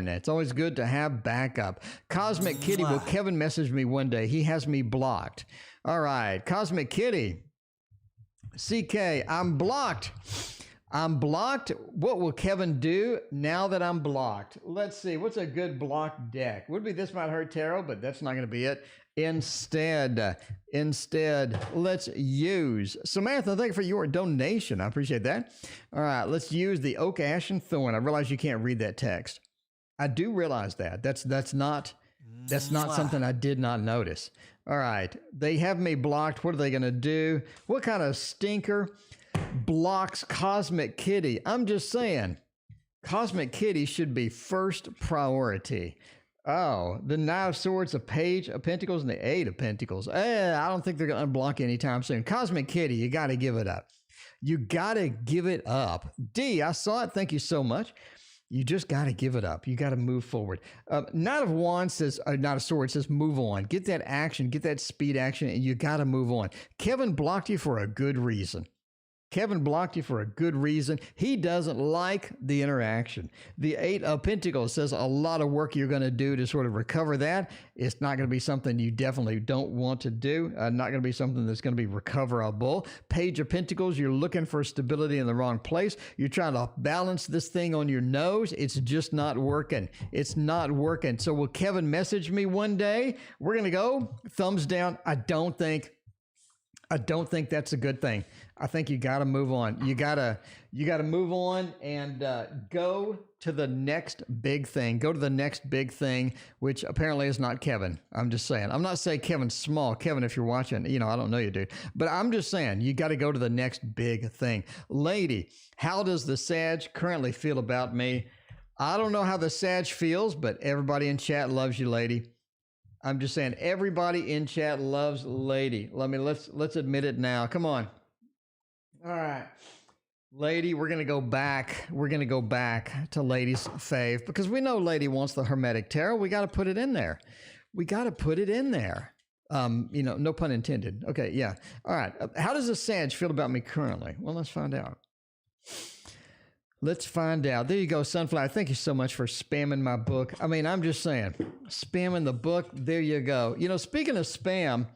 S1: It's always good to have backup. Cosmic Kitty, well, Kevin messaged me one day. He has me blocked. All right, Cosmic Kitty. CK, I'm blocked. What will Kevin do now that I'm blocked? Let's see. What's a good blocked deck? Would be This Might Hurt Tarot, but that's not going to be it. Instead, let's use Samantha. Thank you for your donation. I appreciate that. All right, let's use the Oak, Ash, and Thorn. I realize you can't read that text. I do realize that. That's not something I did not notice. All right, they have me blocked. What are they going to do? What kind of stinker blocks Cosmic Kitty? I'm just saying, Cosmic Kitty should be first priority. Oh, the Knight of Swords, a Page of Pentacles, and the Eight of Pentacles. I don't think they're going to unblock anytime soon. Cosmic Kitty, you got to give it up. You got to give it up. D, I saw it. Thank you so much. You just got to give it up. You got to move forward. Knight of Wands says, Knight of Swords says, move on. Get that action, get that speed action, and you got to move on. Kevin blocked you for a good reason. He doesn't like the interaction. The Eight of Pentacles says a lot of work you're going to do to sort of recover that. It's not going to be something you definitely don't want to do. Not going to be something that's going to be recoverable. Page of Pentacles, you're looking for stability in the wrong place. You're trying to balance this thing on your nose. It's just not working. So will Kevin message me one day? We're going to go thumbs down. I don't think that's a good thing. I think you got to move on. You got to move on and go to the next big thing. Go to the next big thing, which apparently is not Kevin. I'm just saying. I'm not saying Kevin's small. Kevin, if you're watching, I don't know you, dude. But I'm just saying you got to go to the next big thing. Lady, how does the Sag currently feel about me? I don't know how the Sag feels, but everybody in chat loves you, lady. I'm just saying, everybody in chat loves Lady. Let's admit it now. Come on. All right. Lady, we're going to go back. We're going to go back to Lady's fave because we know Lady wants the Hermetic Tarot. We got to put it in there. No pun intended. Okay, yeah. All right. How does the Sag feel about me currently? Well, let's find out. Let's find out. There you go, Sunflower. Thank you so much for spamming my book. I mean, I'm just saying, spamming the book. There you go. You know, speaking of spam,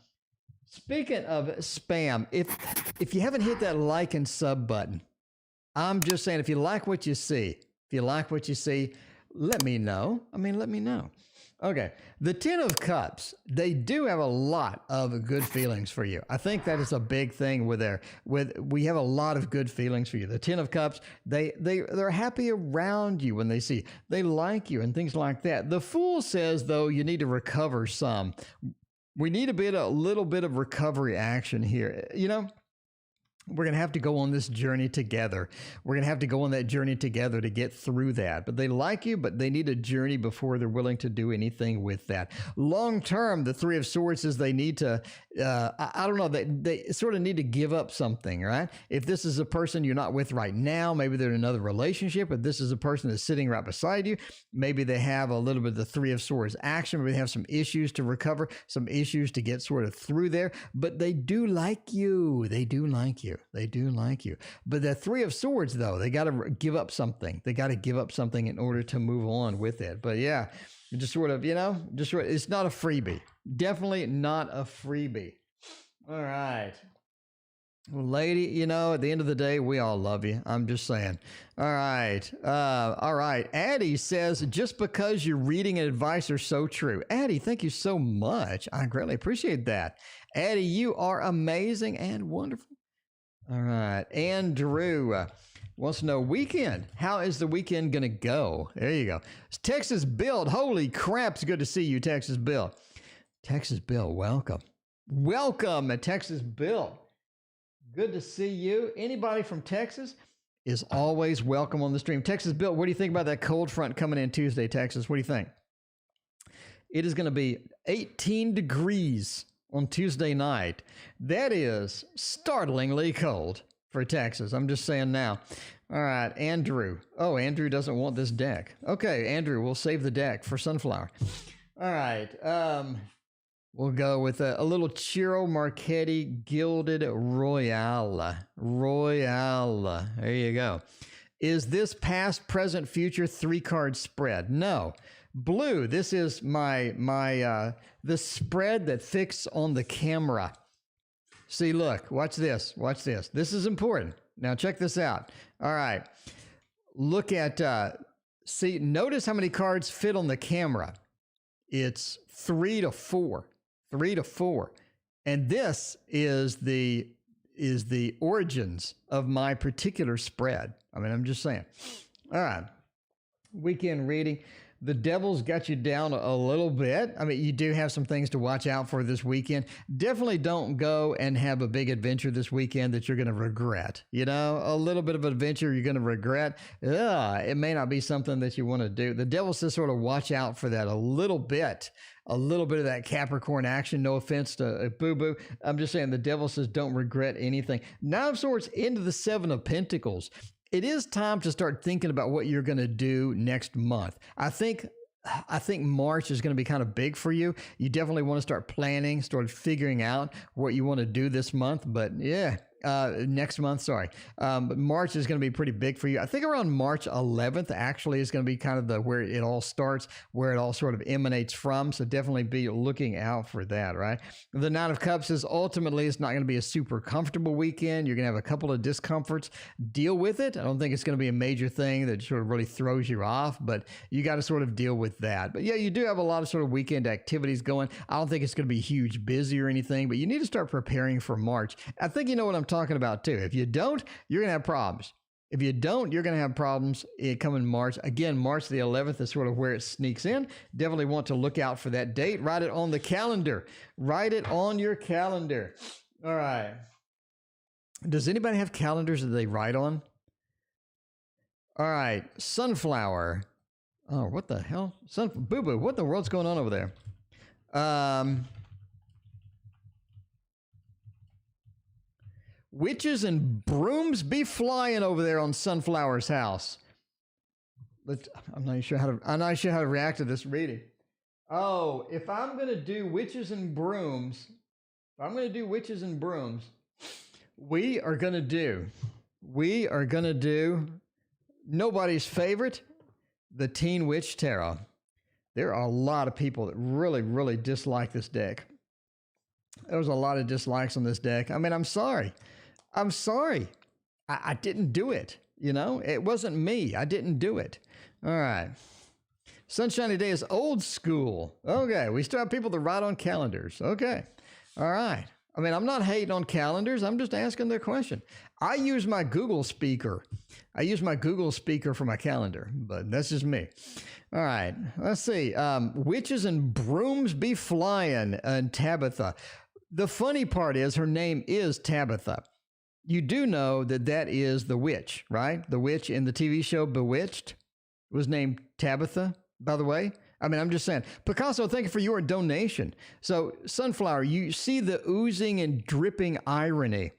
S1: if you haven't hit that like and sub button, I'm just saying, if you like what you see, let me know. I mean, let me know. Okay, the Ten of Cups, they do have a lot of good feelings for you. I think that is a big thing we have a lot of good feelings for you. The Ten of Cups, they're happy around you when they see you. They like you and things like that. The Fool says, though, you need to recover some. We need a little bit of recovery action here. You know, we're going to have to go on this journey together. We're going to have to go on that journey together to get through that. But they like you, but they need a journey before they're willing to do anything with that. Long term, the Three of Swords is they need to, I don't know, they sort of need to give up something, right? If this is a person you're not with right now, maybe they're in another relationship, but this is a person that's sitting right beside you. Maybe they have a little bit of the Three of Swords action. Maybe they have some issues to recover, some issues to get sort of through there, but they do like you. They do like you. They do like you. But the Three of Swords, though, they got to give up something. They got to give up something in order to move on with it. But yeah, just sort of, you know, it's not a freebie. Definitely not a freebie. All right. Well, lady, you know, at the end of the day, we all love you. I'm just saying. All right. All right. Addie says, just because your reading and advice are so true. Addie, thank you so much. I greatly appreciate that. Addie, you are amazing and wonderful. All right. Andrew wants to know, weekend. How is the weekend going to go? There you go. Texas Bill. Holy crap. It's good to see you, Texas Bill. Texas Bill, welcome. Welcome, Texas Bill. Good to see you. Anybody from Texas is always welcome on the stream. Texas Bill, what do you think about that cold front coming in Tuesday, Texas? What do you think? It is going to be 18 degrees on Tuesday night. That is startlingly cold for Texas. I'm just saying now. All right, Andrew. Oh, Andrew doesn't want this deck. Okay, Andrew, we'll save the deck for Sunflower. All right. We'll go with a little Ciro Marchetti Gilded Royale. Royale. There you go. Is this past, present, future 3-card spread? No. Blue, this is the spread that fixed on the camera. See, look, watch this. Watch this. This is important. Now check this out. All right. Look at, see, notice how many cards fit on the camera. It's 3 to 4. 3 to 4. And this is the origins of my particular spread. I mean, I'm just saying. All right. Weekend reading. The devil's got you down a little bit. I mean, you do have some things to watch out for this weekend. Definitely don't go and have a big adventure this weekend that you're going to regret. You know, a little bit of adventure you're going to regret. It may not be something that you want to do. The devil says sort of watch out for that a little bit of that Capricorn action. No offense to Boo-Boo. I'm just saying the devil says don't regret anything. 9 of Swords into the 7 of Pentacles. It is time to start thinking about what you're going to do next month. I think March is going to be kind of big for you. You definitely want to start planning, start figuring out what you want to do this month. But yeah, next month, sorry. But March is going to be pretty big for you. I think around March 11th actually is going to be kind of where it all starts, where it all sort of emanates from. So definitely be looking out for that, right? The 9 of Cups is ultimately it's not going to be a super comfortable weekend. You're going to have a couple of discomforts. Deal with it. I don't think it's going to be a major thing that sort of really throws you off, but you got to sort of deal with that. But yeah, you do have a lot of sort of weekend activities going. I don't think it's going to be huge busy or anything, but you need to start preparing for March. I think you know what I'm talking about too. If you don't, you're going to have problems. If you don't, you're going to have problems coming March. Again, March the 11th is sort of where it sneaks in. Definitely want to look out for that date. Write it on the calendar. Write it on your calendar. All right. Does anybody have calendars that they write on? All right. Sunflower. Oh, what the hell? Boo-Boo, what the world's going on over there? Witches and brooms be flying over there on Sunflower's house. I'm not sure how to react to this reading. Oh, if I'm going to do witches and brooms, we are going to do nobody's favorite, the Teen Witch Tarot. There are a lot of people that really, really dislike this deck. There was a lot of dislikes on this deck. I mean, I'm sorry. I'm sorry. I didn't do it. You know, it wasn't me. I didn't do it. All right. Sunshiny Day is old school. Okay. We still have people that write on calendars. Okay. All right. I mean, I'm not hating on calendars. I'm just asking their question. I use my Google speaker. I use my Google speaker for my calendar, but that's just me. All right. Let's see. Witches and brooms be flying, and Tabitha. The funny part is her name is Tabitha. You do know that that is the witch, right? The witch in the TV show Bewitched was named Tabitha, by the way. I mean, I'm just saying. Picasso, thank you for your donation. So, Sunflower, you see the oozing and dripping irony.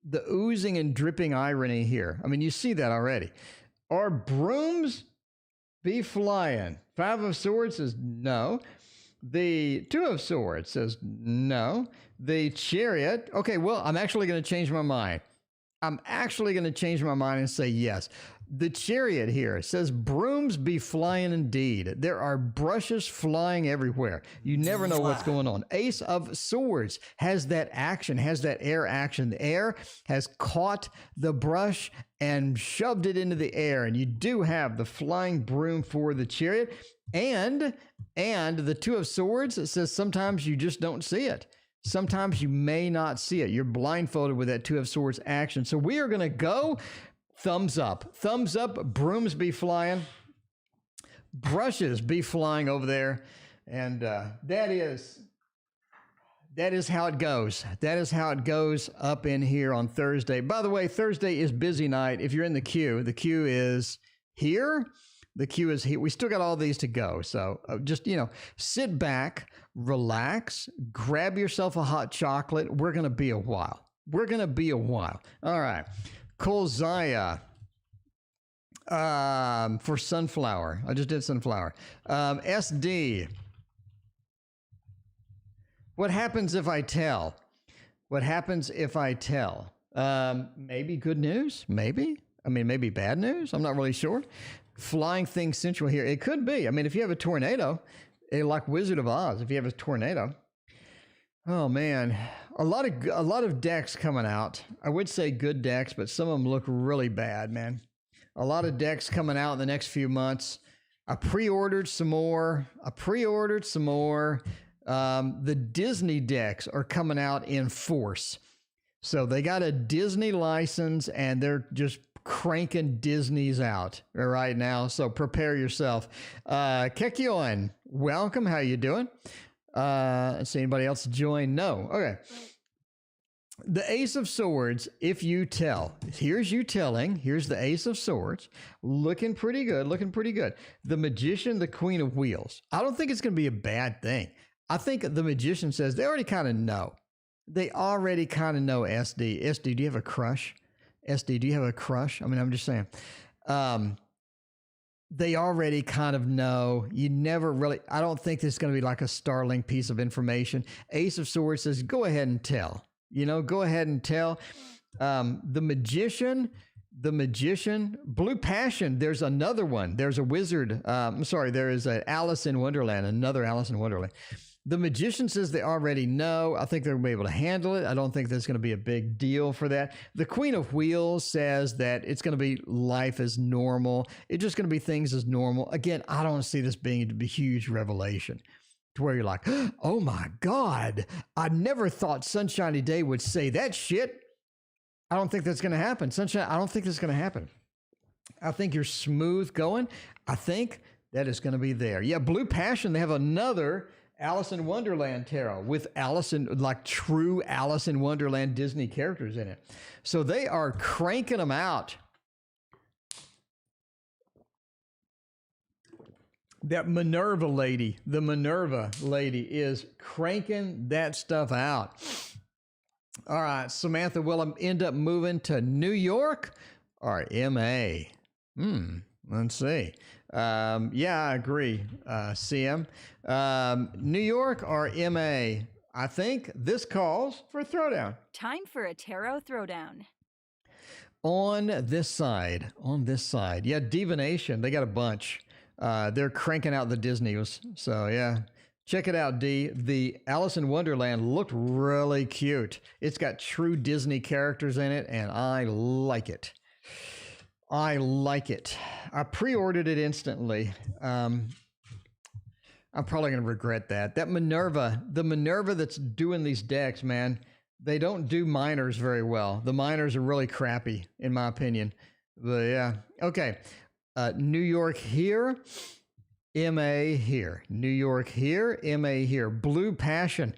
S1: The oozing and dripping irony here. I mean, you see that already. Are brooms be flying? Five of Swords says no. The Two of Swords says no. The Chariot. Okay, well, I'm actually going to change my mind. I'm actually going to change my mind and say yes. The Chariot here says brooms be flying indeed. There are brushes flying everywhere. You never know what's going on. Ace of Swords has that action, has that air action. The air has caught the brush and shoved it into the air. And you do have the flying broom for the Chariot. And the Two of Swords, it says sometimes you just don't see it. Sometimes you may not see it. You're blindfolded with that Two of Swords action. So we are going to go thumbs up. Thumbs up. Brooms be flying. Brushes be flying over there. And that is how it goes. That is how it goes up in here on Thursday. By the way, Thursday is busy night. If you're in the queue is here. The queue is here. We still got all these to go. So just, sit back, relax, grab yourself a hot chocolate. We're going to be a while. All right. Kolzaya for Sunflower. I just did Sunflower. SD. What happens if I tell? What happens if I tell? Maybe good news? Maybe. I mean, maybe bad news? I'm not really sure. Flying thing central here. It could be. I mean, if you have a tornado, like Wizard of Oz, if you have a tornado. Oh man, a lot of decks coming out. I would say good decks, but some of them look really bad, man. A lot of decks coming out in the next few months. I pre-ordered some more. The Disney decks are coming out in force. So they got a Disney license and they're just cranking Disney's out right now. So prepare yourself. Kekyon, welcome. How you doing? Let's see, anybody else join? No. Okay. The Ace of Swords, if you tell. Here's you telling. Here's the Ace of Swords. Looking pretty good. The Magician, the Queen of Wheels. I don't think it's going to be a bad thing. I think the Magician says they already kind of know. They already kind of know SD. SD, do you have a crush? SD, do you have a crush? I mean, I'm just saying. They already kind of know. You never really, I don't think this is going to be like a startling piece of information. Ace of Swords says, go ahead and tell. Go ahead and tell. The Magician, Blue Passion, there's another one. There's a wizard. There is an Alice in Wonderland, another Alice in Wonderland. The Magician says they already know. I think they're going to be able to handle it. I don't think there's going to be a big deal for that. The Queen of Wheels says that it's going to be life as normal. It's just going to be things as normal. Again, I don't see this being a huge revelation to where you're like, oh my God, I never thought Sunshiny Day would say that shit. I don't think that's going to happen. Sunshine, I don't think that's going to happen. I think you're smooth going. I think that is going to be there. Yeah, Blue Passion, they have another Alice in Wonderland tarot with true Alice in Wonderland Disney characters in it. So they are cranking them out. That the Minerva lady is cranking that stuff out. All right, Samantha, will I end up moving to New York or MA? Let's see. Yeah, I agree, CM. New York or MA? I think this calls for a throwdown.
S2: Time for a tarot throwdown.
S1: On this side, yeah, Divination, they got a bunch. They're cranking out the Disneys. So yeah, check it out, D. The Alice in Wonderland looked really cute. It's got true Disney characters in it, and I like it. I like it. I pre-ordered it instantly. I'm probably going to regret that. That Minerva, the Minerva that's doing these decks, man, they don't do minors very well. The minors are really crappy, in my opinion. But yeah, okay. New York here, MA here. New York here, MA here. Blue Passion.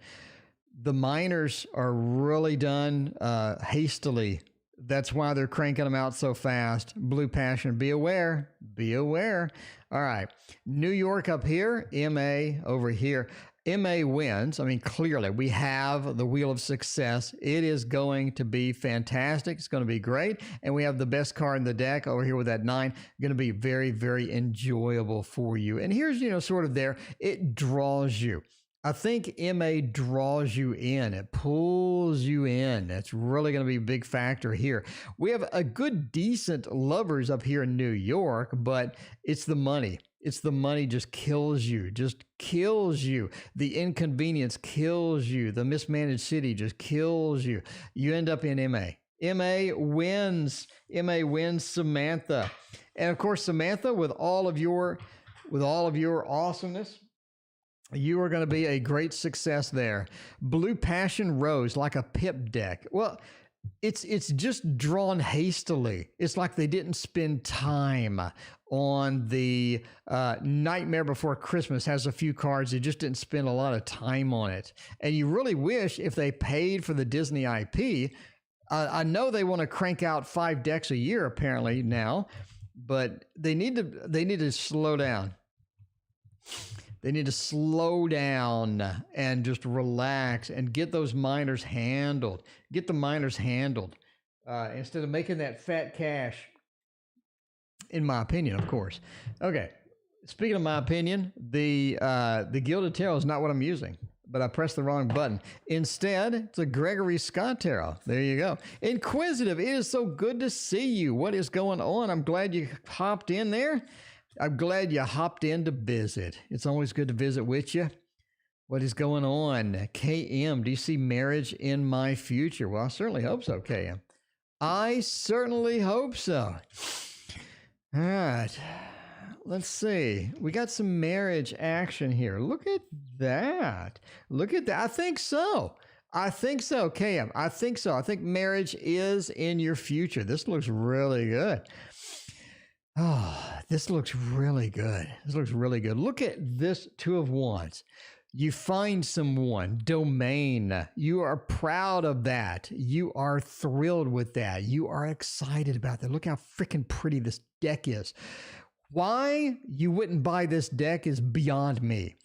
S1: The minors are really done hastily. That's why they're cranking them out so fast. Blue Passion, be aware. Be aware. All right. New York up here, MA over here. MA wins. I mean, clearly, we have the Wheel of Success. It is going to be fantastic. It's going to be great. And we have the best card in the deck over here with that 9. Going to be very, very enjoyable for you. And here's, sort of there. It draws you. I think MA draws you in. It pulls you in. That's really going to be a big factor here. We have a good, decent lovers up here in New York, but it's the money. It's the money just kills you, The inconvenience kills you. The mismanaged city just kills you. You end up in MA. MA wins. MA wins Samantha. And of course, Samantha, with all of your awesomeness, you are going to be a great success there. Blue Passion Rose, like a pip deck. Well, it's just drawn hastily. It's like they didn't spend time on the Nightmare Before Christmas has a few cards. They just didn't spend a lot of time on it. And you really wish if they paid for the Disney IP. I know they want to crank out 5 decks a year apparently now, but they need to slow down. They need to slow down and just relax and get those minors handled. Get the minors handled instead of making that fat cash, in my opinion, of course. Okay, speaking of my opinion, the Gilded Tarot is not what I'm using, but I pressed the wrong button. Instead, it's a Gregory Scott Tarot. There you go. Inquisitive, it is so good to see you. What is going on? I'm glad you hopped in there. I'm glad you hopped in to visit. It's always good to visit with you. What is going on? KM, do you see marriage in my future? Well, I certainly hope so, KM. I certainly hope so. All right. Let's see. We got some marriage action here. Look at that. Look at that. I think so. KM. I think so. I think marriage is in your future. This looks really good. Oh, this looks really good. Look at this 2 of Wands. You find someone, domain. You are proud of that. You are thrilled with that. You are excited about that. Look how freaking pretty this deck is. Why you wouldn't buy this deck is beyond me.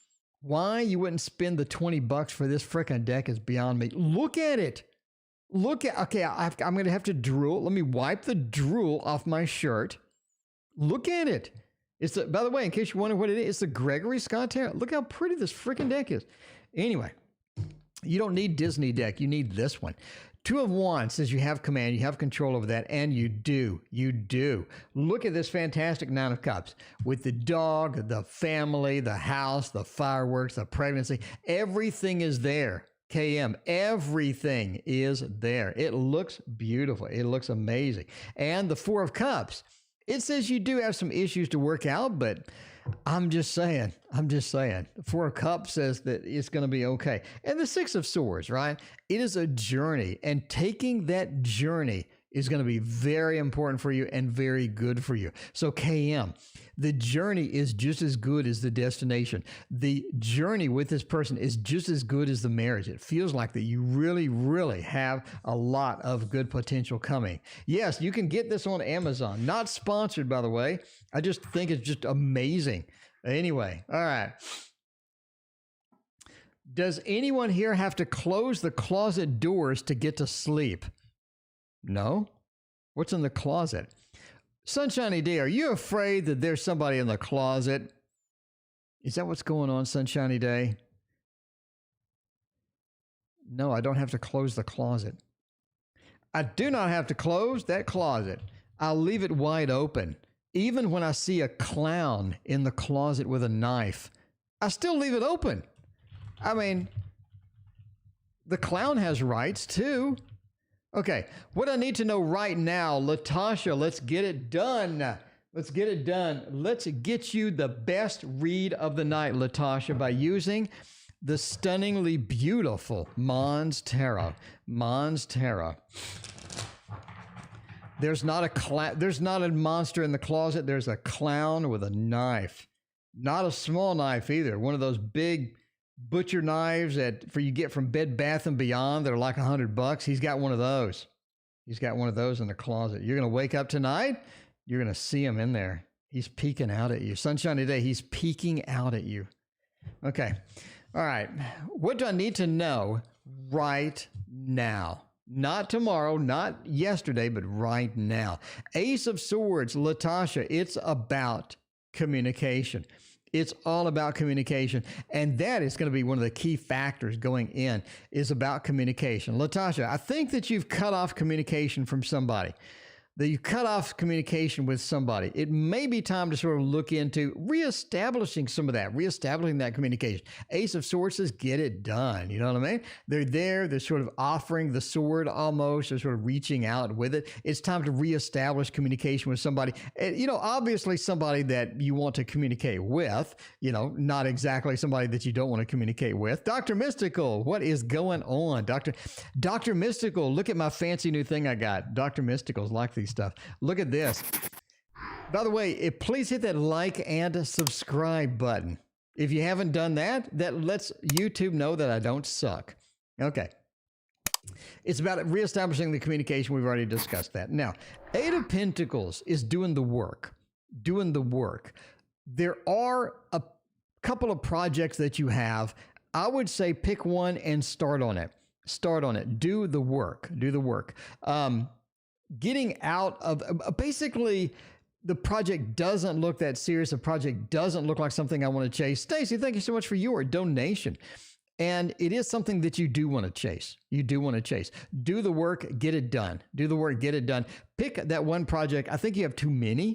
S1: Why you wouldn't spend the $20 for this freaking deck is beyond me. Look at it. Okay, I'm going to have to drool. Let me wipe the drool off my shirt. Look at it. By the way, in case you wonder what it is, it's the Gregory Scott Tarot. Look how pretty this freaking deck is. Anyway, you don't need Disney deck. You need this one. 2 of Wands says you have command, you have control over that, and you do. Look at this fantastic 9 of Cups with the dog, the family, the house, the fireworks, the pregnancy. Everything is there. KM, everything is there. It looks beautiful. It looks amazing. And the 4 of Cups. It says you do have some issues to work out, but I'm just saying. The 4 of Cups says that it's going to be okay. And the 6 of Swords, right? It is a journey, and taking that journey is going to be very important for you and very good for you. So KM, the journey is just as good as the destination. The journey with this person is just as good as the marriage. It feels like that you really, really have a lot of good potential coming. Yes, you can get this on Amazon. Not sponsored, by the way. I just think it's just amazing. Anyway, all right. Does anyone here have to close the closet doors to get to sleep? No? What's in the closet? Sunshiny Day, are you afraid that there's somebody in the closet? Is that what's going on, Sunshiny Day? No, I don't have to close the closet. I do not have to close that closet. I'll leave it wide open. Even when I see a clown in the closet with a knife, I still leave it open. I mean, the clown has rights too. Okay, what I need to know right now, Latasha, let's get it done. Let's get it done. Let's get you the best read of the night, Latasha, by using the stunningly beautiful Mons Tarot. Mons Tarot. There's not a monster in the closet. There's a clown with a knife. Not a small knife either. One of those big butcher knives that you get from Bed Bath & Beyond that are like $100. He's got one of those. He's got one of those in the closet. You're going to wake up tonight. You're going to see him in there. He's peeking out at you. Sunshiny day. He's peeking out at you. Okay. All right. What do I need to know right now? Not tomorrow, not yesterday, but right now. Ace of Swords, Latasha, it's about communication. It's all about communication. And that is going to be one of the key factors going in, is about communication. Latasha, I think that you've cut off communication from somebody. That you cut off communication with somebody. It may be time to sort of look into reestablishing some of that, reestablishing that communication. Ace of Swords says, get it done. You know what I mean? They're there. They're sort of offering the sword almost. They're sort of reaching out with it. It's time to reestablish communication with somebody. And, you know, obviously somebody that you want to communicate with, you know, not exactly somebody that you don't want to communicate with. Dr. Mystical, what is going on? Dr. Mystical, look at my fancy new thing I got. Dr. Mystical's like these stuff. Look at this. By the way, please hit that like and subscribe button. If you haven't done that, that lets YouTube know that I don't suck. Okay. It's about reestablishing the communication. We've already discussed that. Now, Eight of Pentacles is doing the work. Doing the work. There are a couple of projects that you have. I would say pick one and start on it. Start on it. Do the work. Do the work. Getting out of basically the project doesn't look that serious. The project doesn't look like something I want to chase. Stacy, thank you so much for your donation. And it is something that you do want to chase. You do want to chase. Do the work, get it done. Do the work, get it done. Pick that one project. I think you have too many.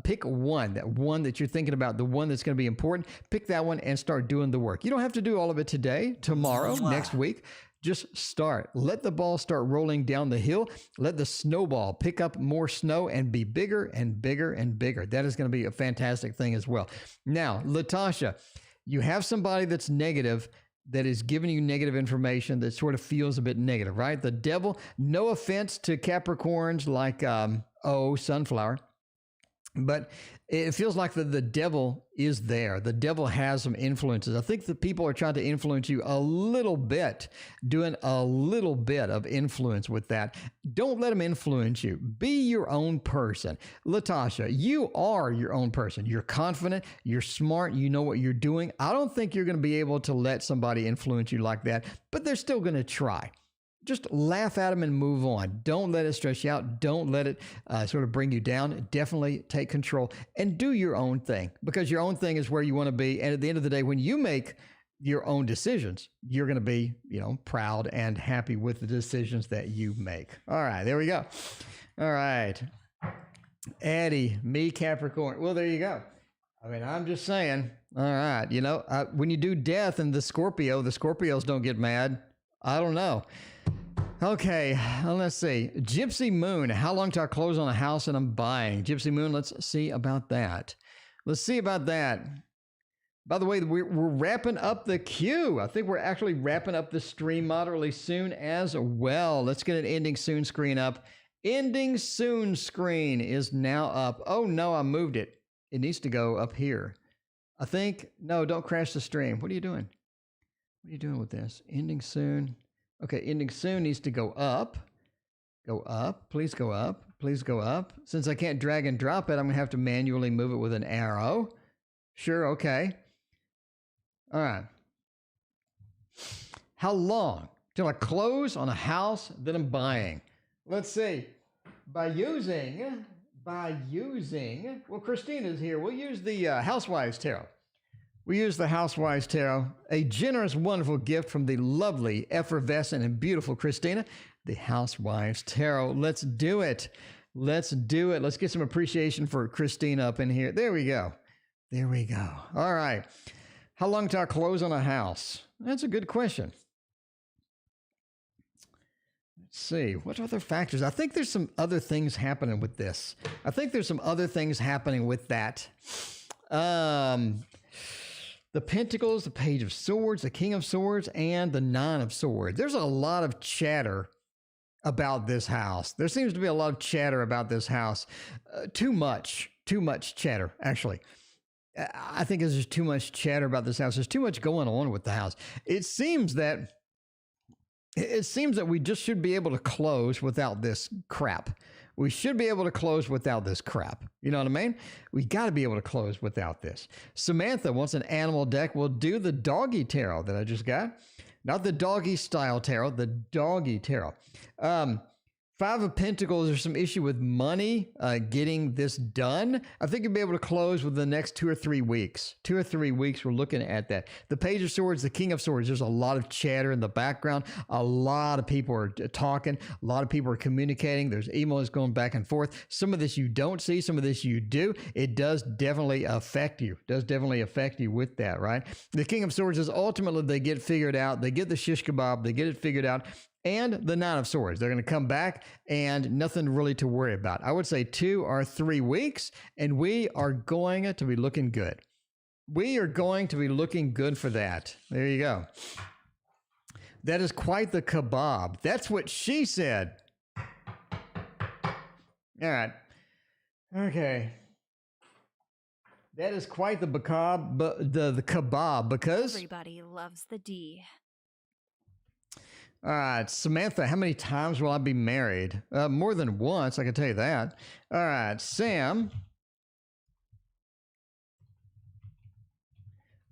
S1: Pick one that you're thinking about, the one that's going to be important. Pick that one and start doing the work. You don't have to do all of it today, tomorrow, next week. Just start. Let the ball start rolling down the hill. Let the snowball pick up more snow and be bigger and bigger and bigger. That is going to be a fantastic thing as well. Now, Latasha, you have somebody that's negative, that is giving you negative information that sort of feels a bit negative, right? The devil, no offense to Capricorns like, Sunflower, but it feels like the devil is there. The devil has some influences. I think that people are trying to influence you a little bit, doing a little bit of influence with that. Don't let them influence you. Be your own person. Latasha, you are your own person. You're confident. You're smart. You know what you're doing. I don't think you're going to be able to let somebody influence you like that, but they're still going to try. Just laugh at them and move on. Don't let it stress you out. Don't let it sort of bring you down. Definitely take control and do your own thing, because your own thing is where you want to be. And at the end of the day, when you make your own decisions, you're going to be, you know, proud and happy with the decisions that you make. All right, there we go. All right. Eddie, me, Capricorn. Well, there you go. I mean, I'm just saying. All right. You know, when you do death and the Scorpios don't get mad. I don't know. Okay, let's see. Gypsy Moon, how long till I close on a house and I'm buying? Gypsy Moon, let's see about that. Let's see about that. By the way, we're wrapping up the queue. I think we're actually wrapping up the stream moderately soon as well. Let's get an ending soon screen up. Ending soon screen is now up. Oh no, I moved it. It needs to go up here. I think, no, don't crash the stream. What are you doing? What are you doing with this? Ending soon. Okay, ending soon needs to go up. Go up. Please go up. Please go up. Since I can't drag and drop it, I'm going to have to manually move it with an arrow. Sure, okay. All right. How long till I close on a house that I'm buying? Let's see. By using, well, Christina's here. We'll use the Housewives Tarot. We use the Housewives Tarot, a generous, wonderful gift from the lovely, effervescent, and beautiful Christina, the Housewives Tarot. Let's do it. Let's do it. Let's get some appreciation for Christina up in here. There we go. There we go. All right. How long till I close on a house? That's a good question. Let's see. What other factors? I think there's some other things happening with this. I think there's some other things happening with that. The Pentacles, the Page of Swords, the King of Swords, and the Nine of Swords. There's a lot of chatter about this house. There seems to be a lot of chatter about this house. Too much chatter, actually. I think there's just too much chatter about this house. There's too much going on with the house. It seems that we just should be able to close without this crap. We should be able to close without this crap. You know what I mean? We got to be able to close without this. Samantha wants an animal deck. We'll do the doggy tarot that I just got. Not the doggy style tarot, the doggy tarot. Five of Pentacles, there's some issue with money getting this done. I think you'll be able to close within the next 2 or 3 weeks. 2 or 3 weeks, we're looking at that. The Page of Swords, the King of Swords, there's a lot of chatter in the background. A lot of people are talking. A lot of people are communicating. There's emails going back and forth. Some of this you don't see. Some of this you do. It does definitely affect you. Does definitely affect you with that, right? The King of Swords is ultimately they get figured out. They get the shish kebab. They get it figured out. And the Nine of Swords. They're going to come back and nothing really to worry about. I would say 2 or 3 weeks, and we are going to be looking good. We are going to be looking good for that. There you go. That is quite the kebab. That's what she said. All right. Okay. That is quite the the kebab because
S2: everybody loves the D.
S1: All right, Samantha, how many times will I be married? More than once, I can tell you that. All right, Sam.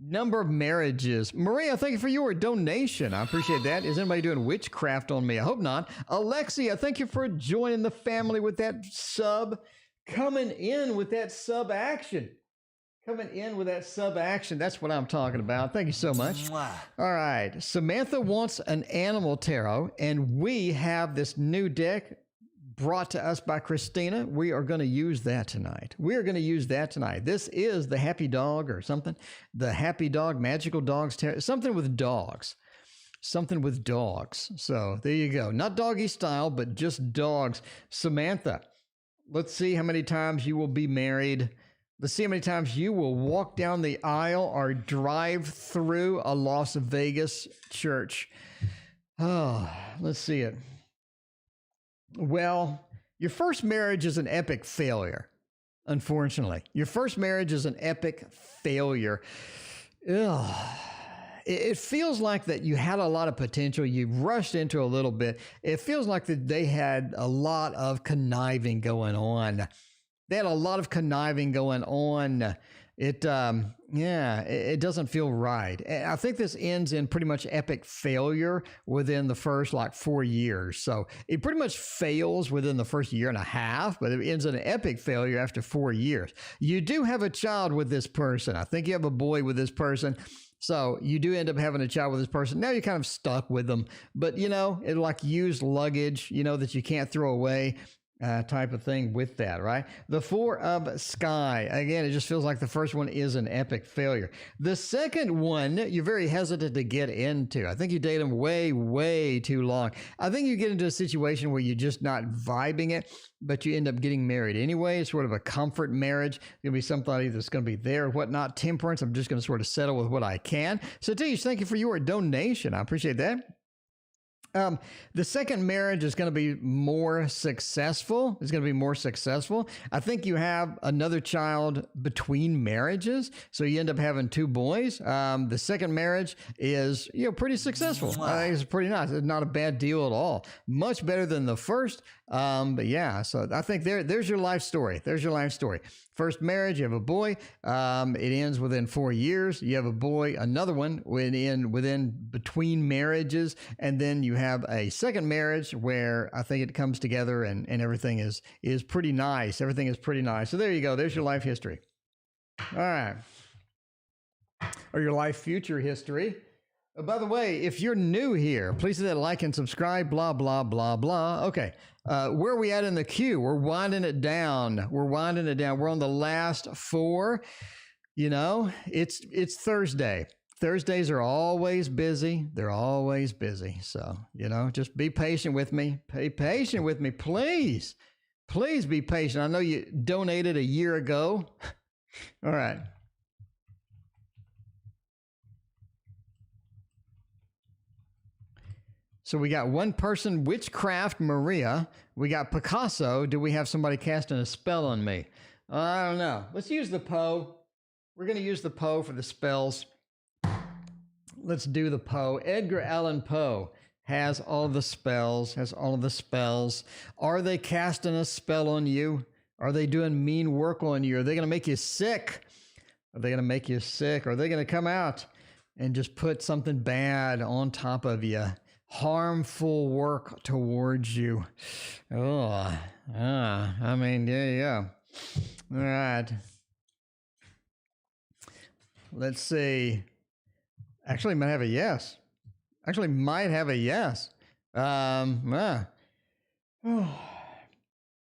S1: Number of marriages. Maria, thank you for your donation. I appreciate that. Is anybody doing witchcraft on me? I hope not. Alexia, thank you for joining the family with that sub. Coming in with that sub action. Coming in with that sub action. That's what I'm talking about. Thank you so much. All right. Samantha wants an animal tarot, and we have this new deck brought to us by Christina. We are going to use that tonight. We are going to use that tonight. This is the Happy Dog or something. The Happy Dog, Magical Dogs Tarot. Something with dogs. Something with dogs. So there you go. Not doggy style, but just dogs. Samantha, let's see how many times you will be married. Let's see how many times you will walk down the aisle or drive through a Las Vegas church. Oh, let's see it. Well, your first marriage is an epic failure, unfortunately. Your first marriage is an epic failure. Ugh. It feels like that you had a lot of potential. You rushed into a little bit. It feels like that they had a lot of conniving going on. They had a lot of conniving going on. It doesn't feel right. I think this ends in pretty much epic failure within the first 4 years. So it pretty much fails within the first year and a half, but it ends in an epic failure after 4 years. You do have a child with this person. I think you have a boy with this person. So you do end up having a child with this person. Now you're kind of stuck with them, but it's like used luggage, that you can't throw away. Type of thing with that, right? The Four of Sky. Again, it just feels like the first one is an epic failure. The second one, you're very hesitant to get into. I think you date them way, way too long. I think you get into a situation where you're just not vibing it, but you end up getting married anyway. It's sort of a comfort marriage. It's going to be somebody that's going to be there, whatnot. Temperance. I'm just going to sort of settle with what I can. So, Tish, thank you for your donation. I appreciate that. The second marriage is going to be more successful. It's going to be more successful. I think you have another child between marriages, so you end up having 2 boys. The second marriage is, pretty successful. I think it's pretty nice. It's not a bad deal at all. Much better than the first. But yeah, so I think there's your life story. There's your life story. First marriage, you have a boy. It ends within 4 years. You have a boy, another one within between marriages, and then you have a second marriage where I think it comes together and everything is pretty nice. Everything is pretty nice. So there you go. There's your life history. All right. or your life future history. By the way, if you're new here, please hit that like and subscribe, blah, blah, blah, blah. Okay. Where are we at in the queue? We're winding it down. We're on the last 4. You know, it's Thursday. Thursdays are always busy. They're always busy. So, you know, just be patient with me. Be patient with me, please. Please be patient. I know you donated a year ago. All right. So we got one person, Witchcraft Maria. We got Picasso. Do we have somebody casting a spell on me? I don't know. Let's use the Poe. We're going to use the Poe for the spells. Let's do the Poe. Edgar Allan Poe has all the spells, Are they casting a spell on you? Are they doing mean work on you? Are they going to make you sick? Are they going to make you sick? Are they going to come out and just put something bad on top of you? Harmful work towards you. I mean, yeah. All right. Let's see. Actually, might have a yes.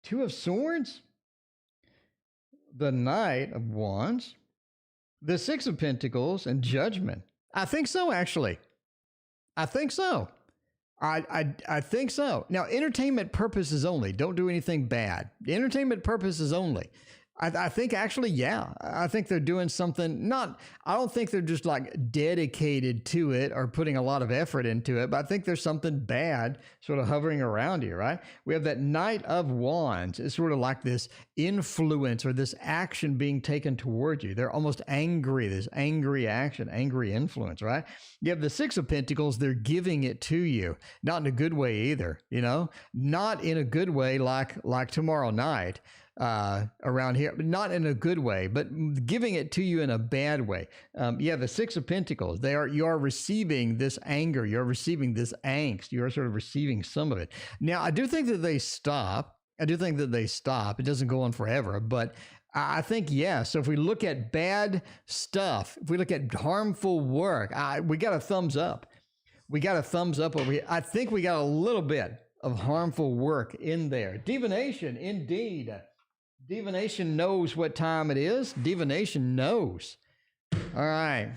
S1: Two of Swords, the Knight of Wands, the Six of Pentacles, and Judgment. I think so, actually. I think so. I think so. Now, entertainment purposes only. Don't do anything bad. Entertainment purposes only. I think actually, yeah. I think they're doing something I don't think they're just like dedicated to it or putting a lot of effort into it, but I think there's something bad sort of hovering around you, right? We have that Knight of Wands. It's sort of like this influence or this action being taken towards you. They're almost angry, this angry action, angry influence, right? You have the Six of Pentacles. They're giving it to you, not in a good way either, you know, not in a good way like tomorrow night. Around here, but not in a good way, but giving it to you in a bad way. The Six of Pentacles, you are receiving this anger, you're receiving this angst, you're sort of receiving some of it. Now, I do think that they stop. It doesn't go on forever, but I think, yeah. So if we look at bad stuff, if we look at harmful work, we got a thumbs up. Over here. I think we got a little bit of harmful work in there. Divination, indeed. Divination knows what time it is. Divination knows. All right.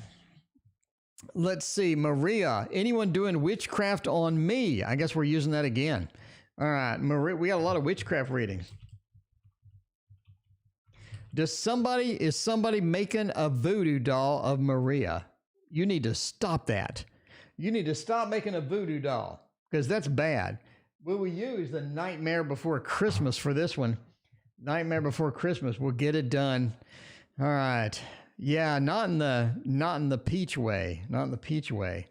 S1: Let's see. Maria, anyone doing witchcraft on me? I guess we're using that again. All right. Maria, we got a lot of witchcraft readings. Is somebody making a voodoo doll of Maria? You need to stop that. You need to stop making a voodoo doll because that's bad. Will we use the Nightmare Before Christmas for this one? Nightmare Before Christmas. We'll get it done. All right. Yeah, not in the peach way. Not in the peach way.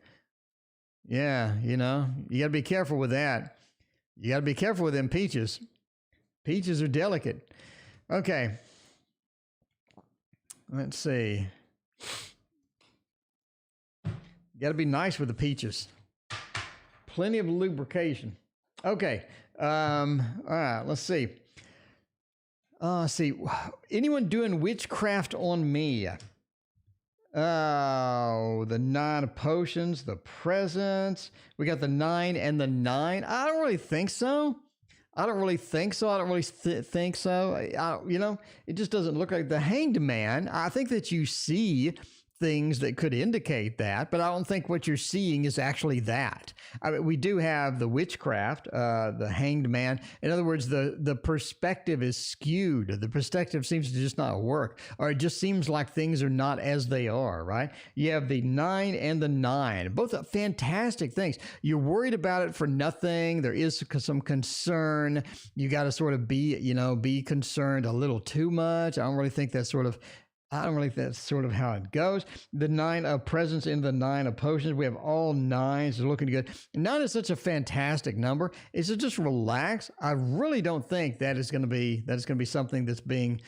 S1: Yeah, you know, you got to be careful with that. You got to be careful with them peaches. Peaches are delicate. Okay. Let's see. You got to be nice with the peaches. Plenty of lubrication. Okay. All right. Let's see. Anyone doing witchcraft on me? Oh, the 9 of Potions, the Presence. We got the 9 and the 9. I don't really think so. You know, it just doesn't look like the Hanged Man. I think that you see things that could indicate that, but I don't think what you're seeing is actually that. I mean, we do have the witchcraft, the Hanged Man. In other words, the perspective is skewed. The perspective seems to just not work, or it just seems like things are not as they are, right? You have the 9 and the 9, both are fantastic things. You're worried about it for nothing. There is some concern. You got to sort of be concerned a little too much. I don't really think that's sort of how it goes. The 9 of Presence and the 9 of Potions. We have all 9s. They're looking good. 9 is such a fantastic number. It's just relax. I really don't think that is going to be something that's being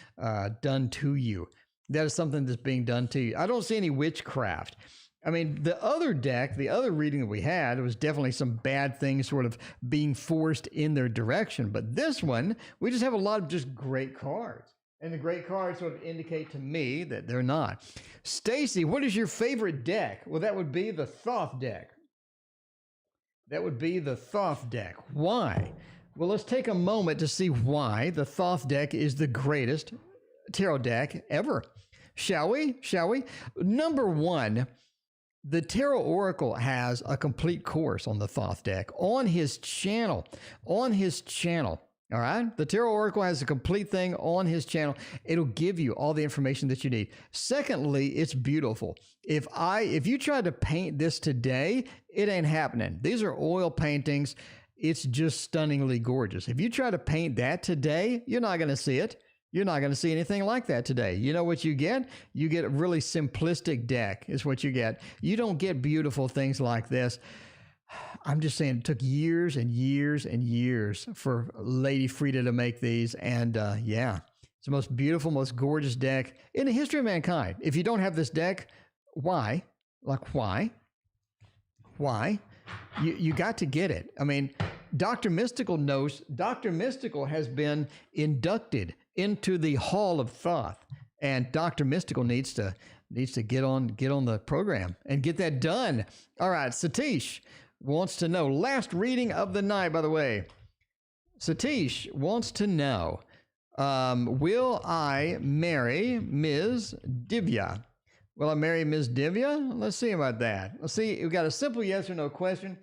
S1: done to you. That is something that's being done to you. I don't see any witchcraft. I mean, the other deck, the other reading that we had, it was definitely some bad things sort of being forced in their direction. But this one, we just have a lot of just great cards. And the gray cards sort of indicate to me that they're not. Stacy, what is your favorite deck? Well, that would be the Thoth deck. That would be the Thoth deck. Why? Well, let's take a moment to see why the Thoth deck is the greatest tarot deck ever. Shall we? Shall we? Number one, the Tarot Oracle has a complete course on the Thoth deck on his channel. On his channel. All right. The Tarot Oracle has a complete thing on his channel. It'll give you all the information that you need. Secondly, it's beautiful. If you tried to paint this today, it ain't happening. These are oil paintings. It's just stunningly gorgeous. If you try to paint that today, you're not going to see it. You're not going to see anything like that today. You know what you get? You get a really simplistic deck is what you get. You don't get beautiful things like this. I'm just saying it took years and years and years for Lady Frida to make these. And yeah, it's the most beautiful, most gorgeous deck in the history of mankind. If you don't have this deck, why? Like, why? Why? You got to get it. I mean, Dr. Mystical knows. Dr. Mystical has been inducted into the Hall of Thoth, and Dr. Mystical needs to get on the program and get that done. All right, Satish wants to know, last reading of the night, by the way. Satish wants to know, will I marry Ms. Divya? Will I marry Ms. Divya? Let's see about that. Let's see. We've got a simple yes or no question.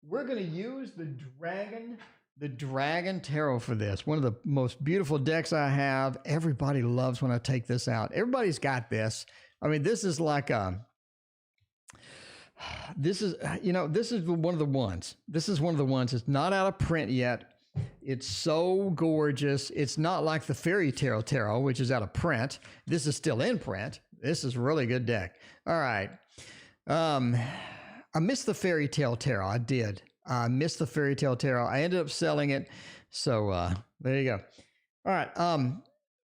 S1: We're going to use the Dragon Tarot for this. One of the most beautiful decks I have. Everybody loves when I take this out. Everybody's got this. I mean, this is like this is one of the ones. This is one of the ones. It's not out of print yet. It's so gorgeous. It's not like the Fairy Tale Tarot, which is out of print. This is still in print. This is a really good deck. All right. I missed the Fairy Tale Tarot. I did. I missed the Fairy Tale Tarot. I ended up selling it. So there you go. All right.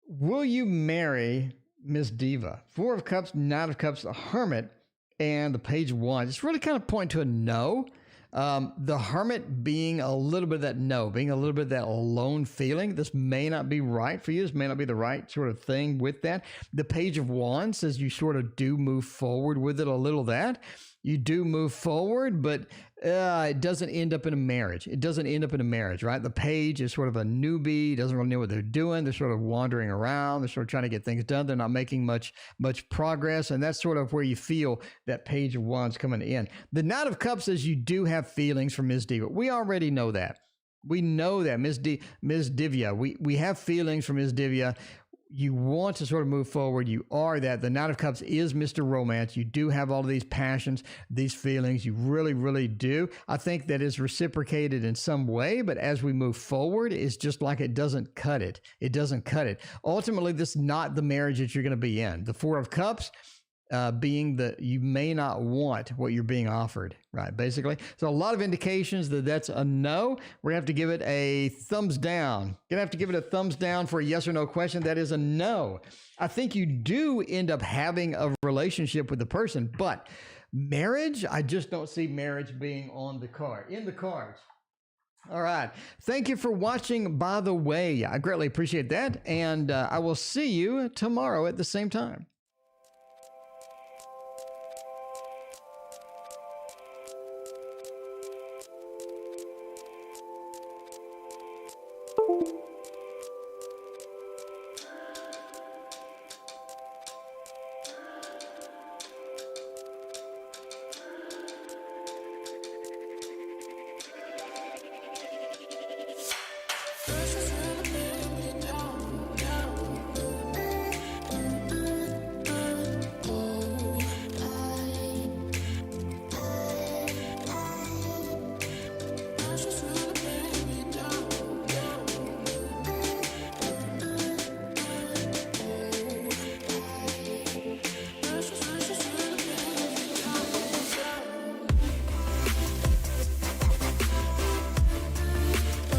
S1: Will you marry Miss Diva? Four of Cups, Nine of Cups, the Hermit, and the Page of Wands. It's really kind of pointing to a no. The Hermit being a little bit of that no, being a little bit of that alone feeling. This may not be right for you. This may not be the right sort of thing with that. The Page of Wands says you sort of do move forward with it a little that. You do move forward, but it doesn't end up in a marriage. It doesn't end up in a marriage, right? The page is sort of a newbie, doesn't really know what they're doing. They're sort of wandering around. They're sort of trying to get things done. They're not making much progress, and that's sort of where you feel that Page of Wands coming in. The Knight of Cups says you do have feelings for Ms. Diva. We already know that. We know that, Ms. Divya. We have feelings for Ms. Divya. You want to sort of move forward. You are that. The Knight of Cups is Mr. Romance. You do have all of these passions, these feelings. You really, really do. I think that is reciprocated in some way, but as we move forward, it's just like it doesn't cut it. It doesn't cut it. Ultimately, this is not the marriage that you're going to be in. The Four of Cups being that you may not want what you're being offered, right? Basically. So a lot of indications that that's a no. We're going to have to give it a thumbs down. Going to have to give it a thumbs down for a yes or no question. That is a no. I think you do end up having a relationship with the person, but marriage, I just don't see marriage being on the card, in the cards. All right. Thank you for watching, by the way. I greatly appreciate that. And I will see you tomorrow at the same time.